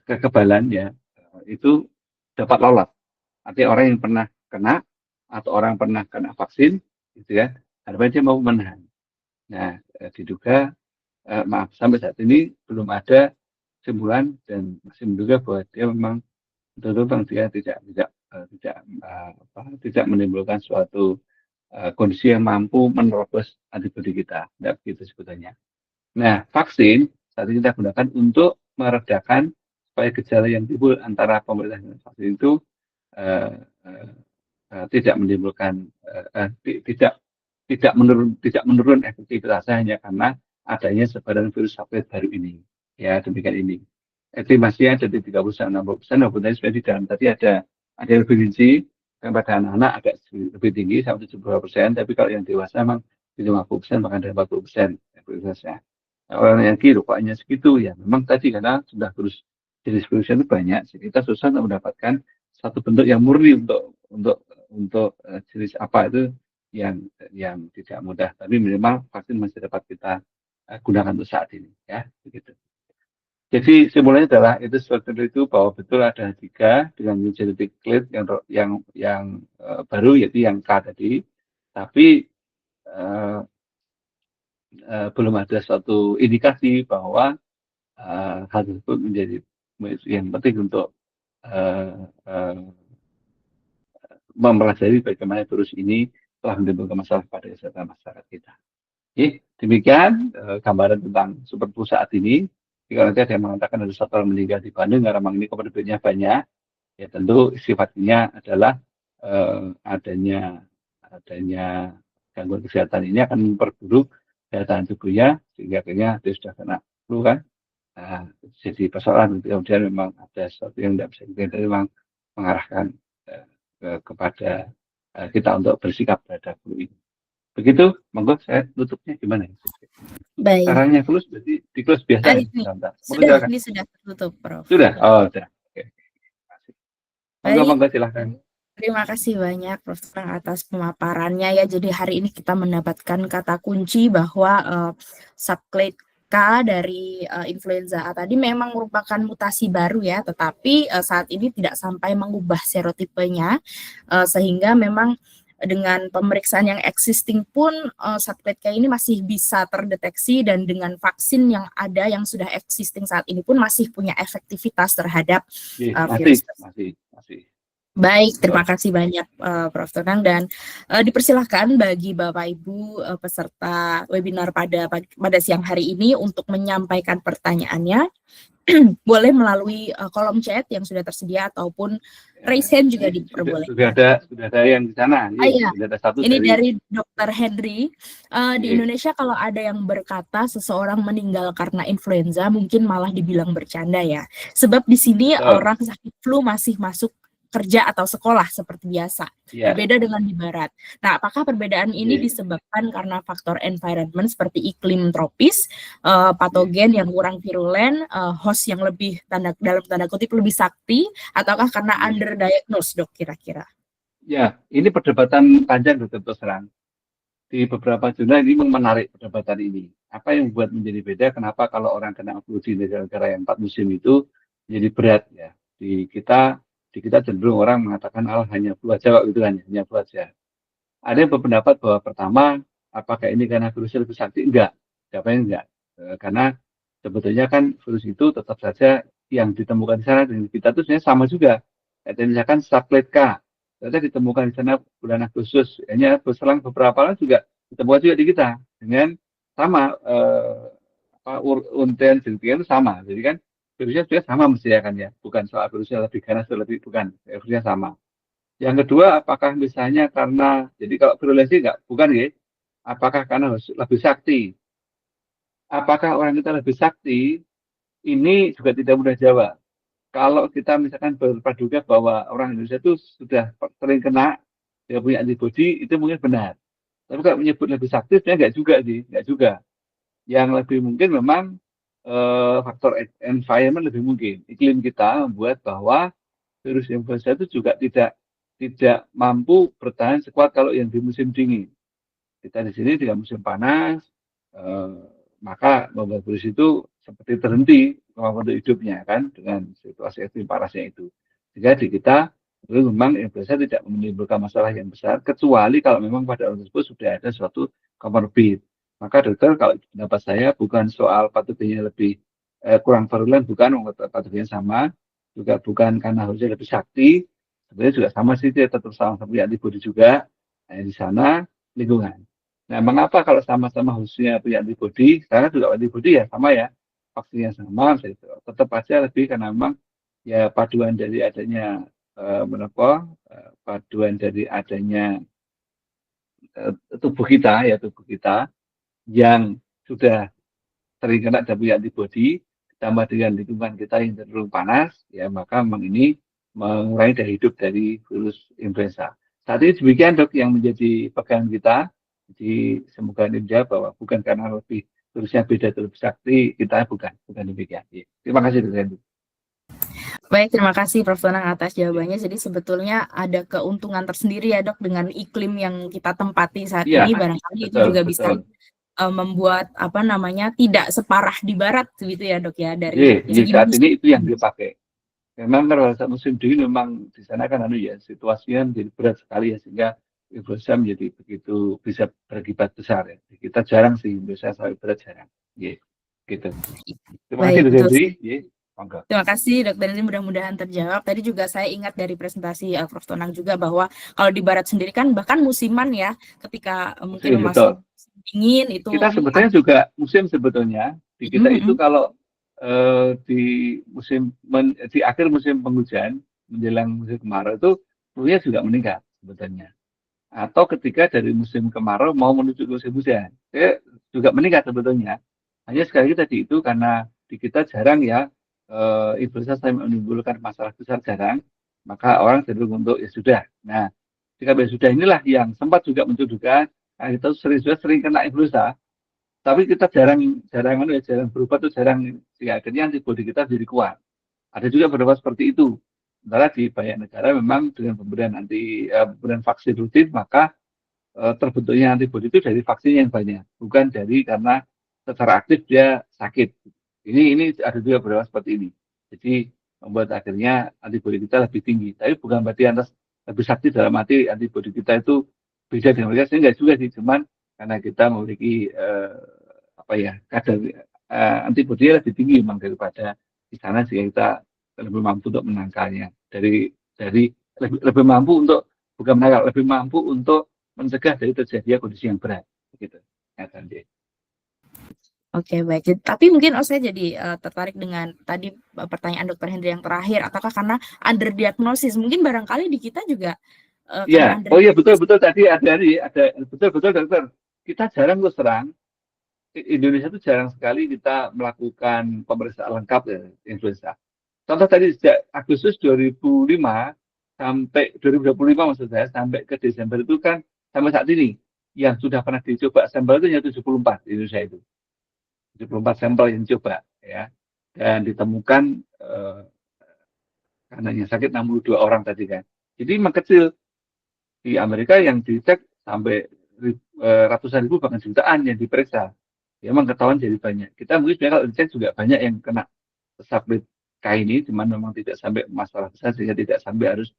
kekebalan ya, itu dapat lolos. Artinya orang yang pernah kena atau orang yang pernah kena vaksin, gitu ya, harapannya dia mau menahan. Nah, diduga maaf sampai saat ini belum ada kesimpulan dan masih menduga bahwa dia memang betul-betul dia tidak menimbulkan suatu kondisi yang mampu menerobos antibodi kita, tidak begitu sebetulnya. Nah, vaksin saat ini kita gunakan untuk meredakan supaya gejala yang timbul antara pemerintah dan vaksin itu tidak menimbulkan tidak menurun efektivitasnya hanya karena adanya sebaran virus subclade baru ini. Ya, demikian ini. Estimasinya ada di 30-60%, walaupun tadi sudah di dalam tadi ada yang lebih rinci, yang pada anak-anak agak lebih tinggi sampai 70%, tapi kalau yang dewasa memang di 50% bahkan dari 40% efektivitasnya. Nah, orang yang kira kok hanya segitu ya, memang tadi karena sudah terus jenis virusnya itu banyak, jadi kita susah untuk mendapatkan satu bentuk yang murni untuk jenis apa itu yang tidak mudah, tapi minimal vaksin masih dapat kita gunakan untuk saat ini ya, begitu. Jadi simulasinya adalah itu seperti itu bahwa betul ada 3 dengan genetic clade yang baru yaitu yang K tadi, tapi belum ada suatu indikasi bahwa hal tersebut menjadi yang penting untuk mempelajari bagaimana virus ini telah menimbulkan masalah pada kesehatan masyarakat kita. Oke, demikian gambaran tentang super flu saat ini. Jika nanti ada yang mengatakan ada satu orang meninggal di Bandung karena memang ini komorbidnya banyak, ya tentu sifatnya adalah adanya gangguan kesehatan ini akan memperburuk daya tahan tubuhnya sehingga akhirnya dia sudah kena flu kan. Nah, jadi persoalan kemudian memang ada sesuatu yang tidak bisa kita memang mengarahkan kepada kita untuk bersikap terhadap flu ini. Begitu, monggo saya tutupnya gimana? Baik. Caranya close berarti di close biasa ini sudah tertutup, Prof. Sudah, oh sudah. Oke. Monggo silahkan. Terima kasih banyak Prof. atas pemaparannya ya. Jadi hari ini kita mendapatkan kata kunci bahwa subclade K dari influenza A tadi memang merupakan mutasi baru ya, tetapi saat ini tidak sampai mengubah serotipenya sehingga memang dengan pemeriksaan yang existing pun subclade K ini masih bisa terdeteksi dan dengan vaksin yang ada yang sudah existing saat ini pun masih punya efektivitas terhadap virus. Masih. Baik, terima kasih banyak Prof. Tonang dan dipersilahkan bagi Bapak Ibu peserta webinar pada siang hari ini untuk menyampaikan pertanyaannya. boleh melalui kolom chat yang sudah tersedia ataupun raise hand juga diperbolehkan. Sudah ada yang di sana. Iya, Sudah ada satu ini dari dari Dr. Henry. Di Indonesia kalau ada yang berkata seseorang meninggal karena influenza, mungkin malah dibilang bercanda ya. Sebab di sini orang sakit flu masih masuk kerja atau sekolah seperti biasa. Berbeda dengan di barat. Nah, apakah perbedaan ini disebabkan karena faktor environment seperti iklim tropis, patogen yang kurang virulen, host yang lebih dalam tanda kutip lebih sakti, ataukah karena underdiagnosed, Dok, kira-kira? Ya, ini perdebatan panjang terus terang. Di beberapa zona ini menarik perdebatan ini. Apa yang membuat menjadi beda? Kenapa kalau orang kena flu di negara-negara yang 4 musim itu jadi berat ya? Di kita cenderung orang mengatakan hanya flu aja gitu kan, hanya flu aja. Ada yang berpendapat bahwa pertama, apakah ini karena virusnya lebih sakti? Enggak, siapa yang enggak? Karena sebetulnya kan virus itu tetap saja yang ditemukan di sana dengan kita itu sebenarnya sama juga. Misalkan subclade K, ternyata ditemukan di sana bulan Agustus, hanya berselang beberapa bulan juga ditemukan juga di kita dengan sama unten itu sama. Jadi kan virusnya juga sama mestinya kan ya, bukan soal virusnya lebih ganas atau lebih bukan, virusnya sama. Yang kedua, apakah misalnya karena jadi kalau virulensi enggak, bukan ya? Apakah karena lebih sakti? Apakah orang kita lebih sakti? Ini juga tidak mudah jawab. Kalau kita misalkan berpraduga bahwa orang Indonesia itu sudah sering kena, dia punya antibodi, itu mungkin benar. Tapi kalau menyebut lebih sakti, sebenarnya enggak juga sih, enggak juga. Yang lebih mungkin memang faktor environment lebih mungkin. Iklim kita membuat bahwa virus influenza itu juga tidak mampu bertahan sekuat kalau yang di musim dingin. Kita di sini dengan musim panas, maka membuat virus itu seperti terhenti kemampuan untuk hidupnya kan dengan situasi ekstrim panasnya itu. Sehingga di kita itu memang influenza tidak menimbulkan masalah yang besar kecuali kalau memang pada orang tersebut sudah ada suatu comorbid. Maka dokter kalau pendapat saya bukan soal patogennya lebih kurang virulen, bukan patogennya sama, juga bukan karena harusnya lebih sakti, sebenarnya juga sama sih dia tetap sama-sama punya antibodi juga. Nah, di sana lingkungan. Nah, mengapa kalau sama-sama harusnya punya antibodi, sekarang juga antibodi ya sama ya, vaksinnya sama, tetap aja lebih karena memang ya paduan dari adanya paduan dari adanya tubuh kita yang sudah sering kena dan punya antibodi, ditambah dengan lingkungan kita yang cenderung panas, ya maka memang ini mengurangi daya hidup dari virus influenza. Saat ini demikian dok yang menjadi pegangan kita. Jadi semoga ini menjawab bahwa bukan karena virusnya beda atau lebih sakti, kita bukan demikian. Ya. Terima kasih dok. Baik, terima kasih Prof. Tonang atas jawabannya. Jadi sebetulnya ada keuntungan tersendiri ya dok dengan iklim yang kita tempati saat ini. Barangkali itu juga bisa membuat tidak separah di barat gitu ya dok ya dari saat ini itu yang dipakai. Memang kalau saat musim dingin memang di sana kan situasinya menjadi berat sekali ya sehingga influenza menjadi begitu bisa berakibat besar ya. Kita jarang sih Indonesia sampai berat jarang. Gitu. Terima kasih Dok Hendri. Terima kasih Dokter Henry, mudah-mudahan terjawab. Tadi juga saya ingat dari presentasi Prof. Tonang juga bahwa kalau di barat sendiri kan bahkan musiman ya, ketika mungkin masuk dingin itu. Kita sebetulnya juga musim sebetulnya di kita itu kalau di akhir musim penghujan menjelang musim kemarau itu flu-nya juga meningkat sebetulnya. Atau ketika dari musim kemarau mau menuju musim hujan, juga meningkat sebetulnya. Hanya sekali lagi tadi itu karena di kita jarang ya influenza sampai menimbulkan masalah besar jarang, maka orang cenderung untuk ya sudah. Nah, jika sudah inilah yang sempat juga mencudukan, kita sering kena influenza, tapi kita jarang berubah tuh jarang, sehingga akhirnya antibodi kita jadi kuat. Ada juga beberapa seperti itu. Sementara di banyak negara memang dengan pemberian vaksin rutin, maka terbentuknya antibodi itu dari vaksin yang banyak, bukan karena secara aktif dia sakit. Ini ada juga beberapa seperti ini. Jadi membuat akhirnya antibodi kita lebih tinggi. Tapi bukan berarti lebih sakti dalam arti antibodi kita itu beda dengan mereka. Saya enggak juga sih, cuman karena kita memiliki kadar antibodi lebih tinggi memang daripada di sana sehingga kita lebih mampu untuk menangkalnya. Lebih mampu untuk bukan menangkal, lebih mampu untuk mencegah dari terjadinya kondisi yang berat. Begitu. Oke, baik. Tapi mungkin saya jadi tertarik dengan tadi pertanyaan Dokter Hendri yang terakhir, apakah karena underdiagnosis? Mungkin barangkali di kita juga Iya, karena oh iya betul underdiagnosis. betul tadi ada betul betul dokter. Kita jarang terus terang Indonesia itu jarang sekali kita melakukan pemeriksaan lengkap ya influenza. Contoh tadi sejak Agustus 2005 sampai 2025 maksud saya sampai ke Desember itu kan sampai saat ini yang sudah pernah dicoba sampel itu hanya 74 di Indonesia itu. 74 sampel yang dicoba ya. Dan ditemukan karena yang sakit 62 orang tadi kan. Jadi memang kecil. Di Amerika yang dicek sampai ratusan ribu bahkan jutaan yang diperiksa. Ya, memang ketahuan jadi banyak. Kita mungkin sebenarnya kalau dicek juga banyak yang kena sublet K ini, cuman memang tidak sampai masalah besar sehingga tidak sampai harus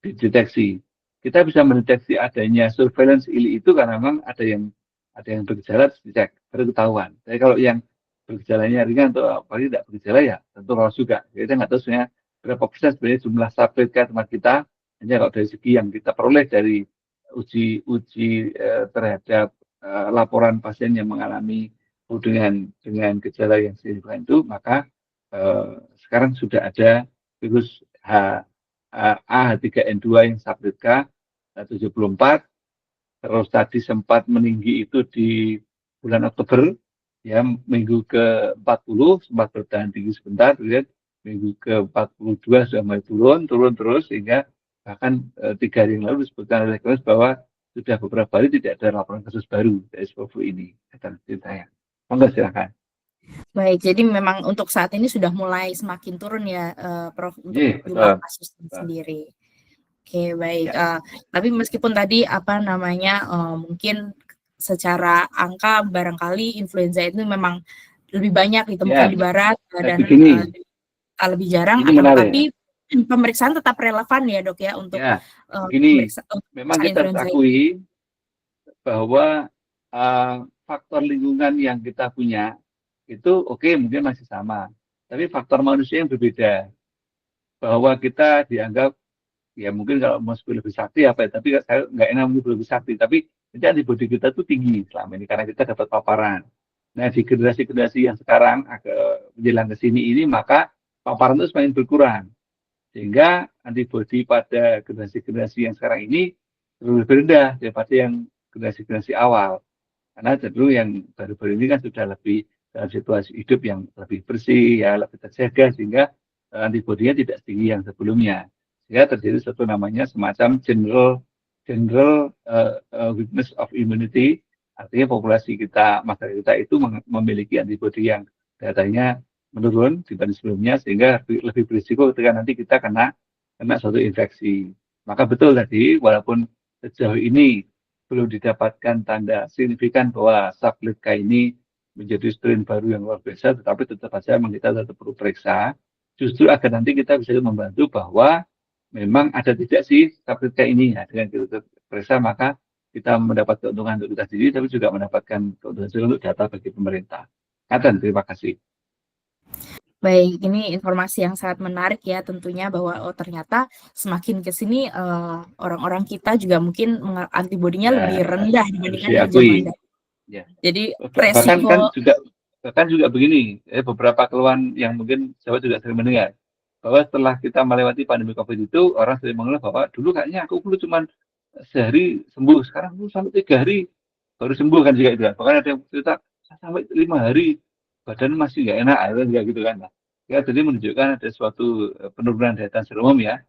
dideteksi. Kita bisa mendeteksi adanya surveillance ili itu karena memang ada yang bergejala dicek, baru ketahuan. Tapi kalau yang bergejalanya ringan atau apalagi tidak bergejala ya tentu lolos juga. Jadi kita nggak tahu sebenarnya berapa persen sebenarnya jumlah sublet K tempat kita. Hanya kalau dari segi yang kita peroleh dari uji terhadap laporan pasien yang mengalami flu dengan gejala yang signifikan itu, maka sekarang sudah ada virus H3N2 yang sublet K 74. Terus tadi sempat meninggi itu di bulan Oktober, ya minggu ke-40 sempat bertahan tinggi sebentar, kemudian minggu ke-42 sudah mulai turun terus sehingga bahkan 3 hari yang lalu disebutkan oleh Kemenkes bahwa sudah beberapa hari tidak ada laporan kasus baru dari flu ini. Kata ceritanya. Monggo silakan. Baik, jadi memang untuk saat ini sudah mulai semakin turun ya, Prof, untuk Iya, jumlah betul. kasusnya sendiri. Oke, baik. Ya, Tapi meskipun tadi apa namanya, mungkin secara angka barangkali influenza itu memang lebih banyak ditemukan ya. di barat dan Tapi gini, lebih jarang, ini akan menarik tetapi ya. pemeriksaan tetap relevan ya dok ya untuk Ya, begini, memang pemeriksaan kita harus influenza ini. akui bahwa faktor lingkungan yang kita punya itu oke mungkin masih sama, tapi faktor manusia yang berbeda. Bahwa kita dianggap ya mungkin kalau mau sebut lebih sakti apa ya, tapi saya nggak enak menyebut lebih sakti, tapi nanti antibodi kita tuh tinggi selama ini karena kita dapat paparan. Nah di generasi-generasi yang sekarang agak menjelang ke sini ini maka paparan itu semakin berkurang sehingga antibodi pada generasi-generasi yang sekarang ini lebih rendah daripada yang generasi-generasi awal. Karena cenderung yang baru-baru ini kan sudah lebih dalam situasi hidup yang lebih bersih, ya lebih terjaga sehingga antibodinya tidak setinggi yang sebelumnya. Sehingga terjadi satu namanya semacam general weakness of immunity, artinya populasi kita, masyarakat kita itu memiliki antibodi yang datanya menurun dibanding sebelumnya sehingga lebih berisiko ketika nanti kita kena suatu infeksi. Maka betul tadi, walaupun sejauh ini belum didapatkan tanda signifikan bahwa sublet K ini menjadi strain baru yang luar biasa, tetapi tetap saja memang kita tetap perlu periksa. Justru agar nanti kita bisa membantu bahwa memang ada tidak sih sublet K ini. Ya, dengan kita periksa maka kita mendapat keuntungan untuk kita sendiri, tapi juga mendapatkan keuntungan juga untuk data bagi pemerintah. Katen, terima kasih. Baik, ini informasi yang sangat menarik ya tentunya bahwa oh ternyata semakin ke sini orang-orang kita juga mungkin antibodinya Ya, lebih rendah harus dibandingkan yang zaman diakui. dahulu. Ya. Jadi Bahkan kan resiko juga begini, beberapa keluhan yang mungkin sahabat juga sering mendengar bahwa setelah kita melewati pandemi COVID itu orang sering mengeluh bahwa dulu kayaknya aku flu cuma sehari sembuh, sekarang flu sampai 3 hari baru sembuh kan juga itu. Bahkan ada yang cerita sampai 5 hari badan masih nggak enak, nggak gitu kan. Nah, ya jadi menunjukkan ada suatu penurunan daya tahan serum ya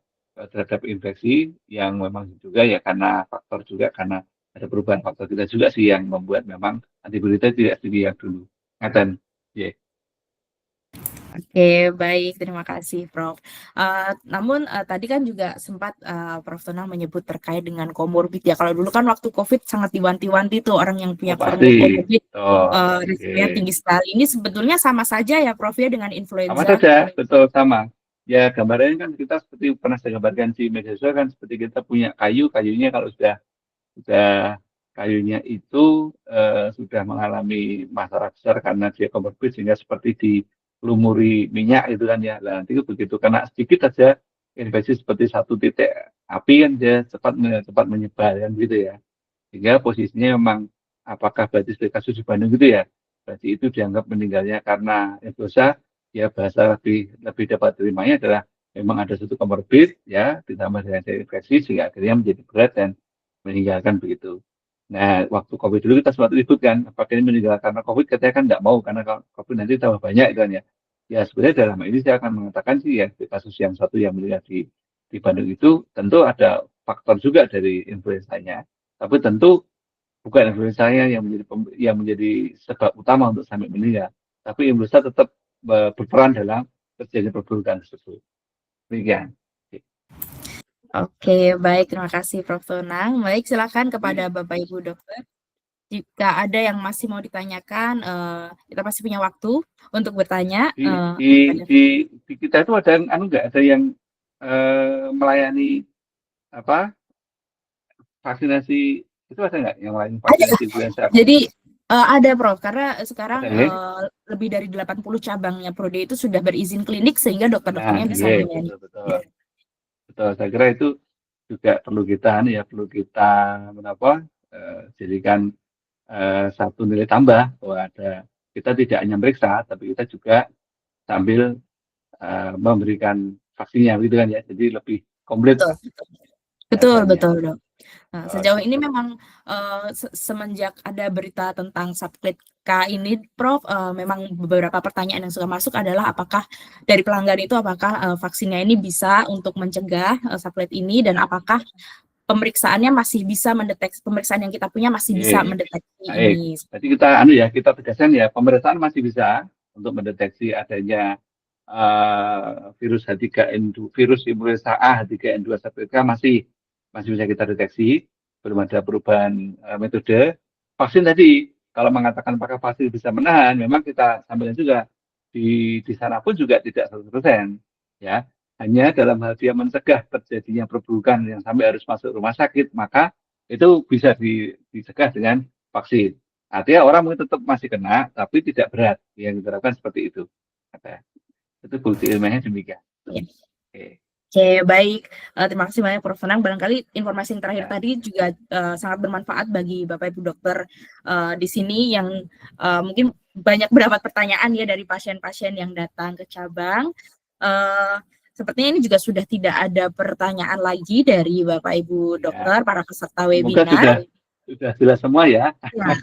terhadap infeksi yang memang juga ya karena faktor juga karena ada perubahan faktor kita juga sih yang membuat memang antibodi kita tidak setinggi yang dulu. Ngaten, ya. Oke, baik. Terima kasih, Prof. Namun tadi kan juga sempat Prof. Tonang menyebut terkait dengan komorbid ya. Kalau dulu kan waktu COVID sangat diwanti-wanti tuh orang yang Oh punya pasti. komorbid Oh, oke. risikonya tinggi sekali. Ini sebetulnya sama saja ya, Prof ya dengan Sama influenza. saja, betul sama. Ya gambarnya kan kita seperti pernah saya gambarkan di media sosial kan seperti kita punya kayunya kalau sudah kayunya itu sudah mengalami masalah besar karena dia komorbid sehingga seperti dilumuri minyak itu kan ya. Nah, nanti begitu kena sedikit saja infeksi seperti satu titik api kan dia cepat menyebar kan gitu ya. Sehingga posisinya memang apakah berarti seperti kasus di Bandung gitu ya. berarti itu dianggap meninggalnya karena influenza. Ya bahasa lebih dapat terimanya adalah memang ada suatu komorbid ya ditambah dengan infeksi sehingga akhirnya menjadi berat dan meninggalkan begitu. Nah, waktu COVID dulu kita sempat ribut kan, apakah ini meninggal karena COVID? Katanya kan nggak mau karena COVID nanti tambah banyak kan ya. Ya sebenarnya dalam hal ini saya akan mengatakan sih ya kasus yang satu yang meninggal di Bandung itu tentu ada faktor juga dari influenzanya, tapi tentu bukan influenzanya yang menjadi sebab utama untuk sampai meninggal, tapi influenza tetap berperan dalam terjadinya perburukan tersebut. Demikian. Oke, baik. Terima kasih Prof. Tonang. Baik, silakan kepada Di, Bapak Ibu dokter. Jika ada yang masih mau ditanyakan, kita masih punya waktu untuk bertanya. di kita itu ada yang nggak ada yang melayani apa vaksinasi itu ada nggak yang melayani Ada. vaksinasi influenza? Jadi ada Prof, karena sekarang Ada ya? lebih dari 80 cabangnya Prode itu sudah berizin klinik sehingga Nah, dokter-dokternya bisa iya melayani. betul betul. Betul, saya kira itu juga perlu kita menapa jadikan satu nilai tambah bahwa kita tidak hanya meriksa, tapi kita juga sambil memberikan vaksinnya, gitu kan ya. Jadi lebih komplit Betul, betul, kelihatannya. betul, Dok. Nah, sejauh ini Gitu. memang semenjak ada berita tentang subclit K ini, Prof, memang beberapa pertanyaan yang suka masuk adalah apakah dari pelanggan itu apakah vaksinnya ini bisa untuk mencegah subclit ini dan apakah pemeriksaannya masih bisa mendeteksi, pemeriksaan yang kita punya masih bisa Oke, mendeteksi baik. ini. Jadi kita tegaskan ya, pemeriksaan masih bisa untuk mendeteksi adanya virus H3N2, virus influenza A H3N2 subclit K masih bisa kita deteksi, belum ada perubahan metode. Vaksin tadi, kalau mengatakan apakah vaksin bisa menahan, memang kita sampaikan juga di sana pun juga tidak 100%, ya. Hanya dalam hal dia mencegah terjadinya perburukan yang sampai harus masuk rumah sakit, maka itu bisa dicegah dengan vaksin. Artinya orang mungkin tetap masih kena, tapi tidak berat. Yang diterapkan seperti itu. Itu bukti ilmiahnya demikian. Ya. Oke. Oke, baik. Terima kasih banyak Prof. Senang. Barangkali informasi yang terakhir Ya. tadi juga sangat bermanfaat bagi Bapak Ibu dokter di sini yang mungkin banyak mendapat pertanyaan ya dari pasien-pasien yang datang ke cabang. Sepertinya ini juga sudah tidak ada pertanyaan lagi dari Bapak Ibu Ya. dokter, para peserta Semoga webinar. sudah jelas semua ya. Ya,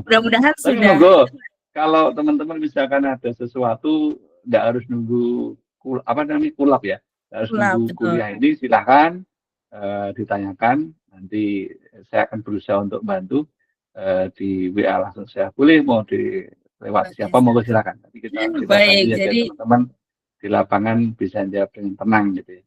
mudah-mudahan Tapi sudah. monggo, kalau teman-teman misalkan ada sesuatu, nggak harus nunggu kulap ya, nggak harus Pula, nunggu betul. kuliah ini, silahkan ditanyakan. Nanti saya akan berusaha untuk bantu di WA langsung saya boleh, mau lewat Oke, siapa monggo silakan. Nanti kita bantu baik. ya biar Jadi teman-teman di lapangan bisa jawab dengan tenang gitu ya.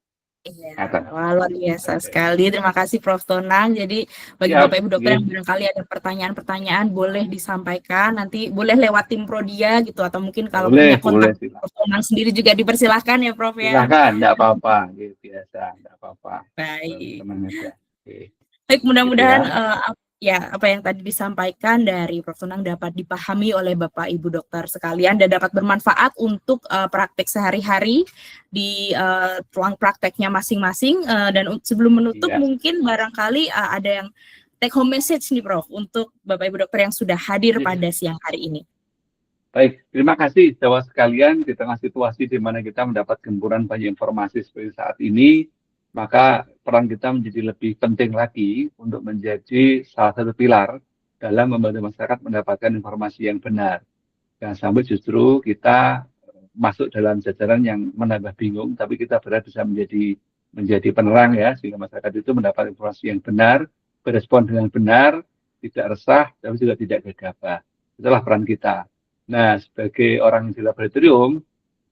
iya, Kelihatan. wah, luar biasa Oke. sekali. Terima kasih Prof. Tonang. Jadi bagi Siap, Bapak Ibu dokter oke. yang barangkali ada pertanyaan-pertanyaan boleh disampaikan. Nanti boleh lewat tim Prodia gitu atau mungkin kalau punya kontak Boleh silakan. Prof. Tonang sendiri juga dipersilahkan ya Prof ya. Silahkan, enggak apa-apa, gitu, biasa, enggak apa-apa. Baik. Tenang aja. Oke, Baik, gitu mudah-mudahan ya. ya apa yang tadi disampaikan dari Prof. Tonang dapat dipahami oleh Bapak Ibu dokter sekalian dan dapat bermanfaat untuk praktek sehari-hari di ruang prakteknya masing-masing. Dan sebelum menutup Iya. mungkin barangkali ada yang take home message nih Prof untuk Bapak Ibu dokter yang sudah hadir Iya. pada siang hari ini. Baik, terima kasih jawab sekalian di tengah situasi di mana kita mendapat gempuran banyak informasi seperti saat ini, maka peran kita menjadi lebih penting lagi untuk menjadi salah satu pilar dalam membantu masyarakat mendapatkan informasi yang benar. Jangan sampai justru kita masuk dalam jajaran yang menambah bingung, tapi kita berharap bisa menjadi penerang ya, sehingga masyarakat itu mendapat informasi yang benar, berespon dengan benar, tidak resah, tapi juga tidak gegabah. Itulah peran kita. Nah, sebagai orang di laboratorium,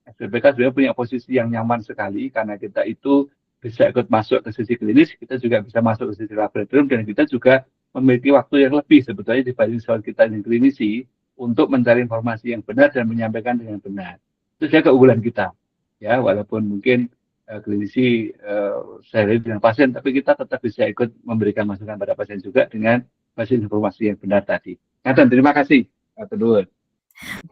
SPPK sebenarnya punya posisi yang nyaman sekali karena kita itu bisa ikut masuk ke sisi klinis, kita juga bisa masuk ke sisi laboratorium, dan kita juga memiliki waktu yang lebih sebetulnya dibanding soal kita yang klinisi untuk mencari informasi yang benar dan menyampaikan dengan benar. Itu saja keunggulan kita. Ya, walaupun mungkin klinisi sehari dengan pasien, tapi kita tetap bisa ikut memberikan masukan pada pasien juga dengan basis informasi yang benar tadi. Nah, dan terima kasih, Pak Kedua.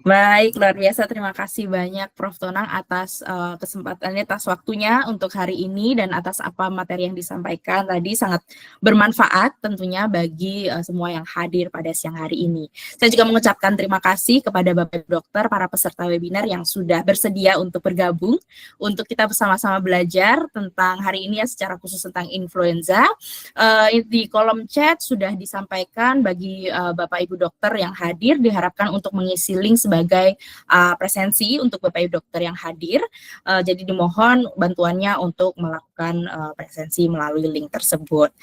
Baik, luar biasa. Terima kasih banyak Prof. Tonang atas kesempatannya, atas waktunya untuk hari ini dan atas apa materi yang disampaikan tadi sangat bermanfaat tentunya bagi semua yang hadir pada siang hari ini. Saya juga mengucapkan terima kasih kepada Bapak Dokter, para peserta webinar yang sudah bersedia untuk bergabung untuk kita bersama-sama belajar tentang hari ini ya secara khusus tentang influenza. Di kolom chat sudah disampaikan bagi Bapak Ibu dokter yang hadir diharapkan untuk mengisi link sebagai presensi untuk Bapak Ibu dokter yang hadir. Jadi dimohon bantuannya untuk melakukan presensi melalui link tersebut.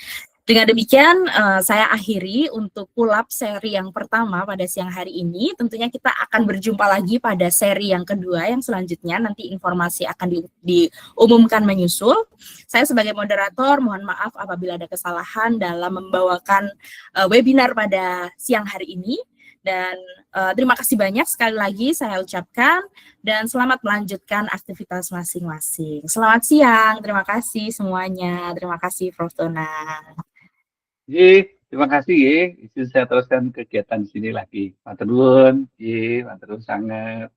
Dengan demikian, saya akhiri untuk pull-up seri yang pertama pada siang hari ini. Tentunya kita akan berjumpa lagi pada seri yang kedua, yang selanjutnya nanti informasi akan diumumkan menyusul. Saya sebagai moderator, mohon maaf apabila ada kesalahan dalam membawakan webinar pada siang hari ini. Dan terima kasih banyak sekali lagi saya ucapkan dan selamat melanjutkan aktivitas masing-masing. Selamat siang, terima kasih semuanya. Terima kasih Prof. Tonang. Terima kasih ya. Saya teruskan kegiatan di sini lagi. Matur nuwun, matur nuwun sangat.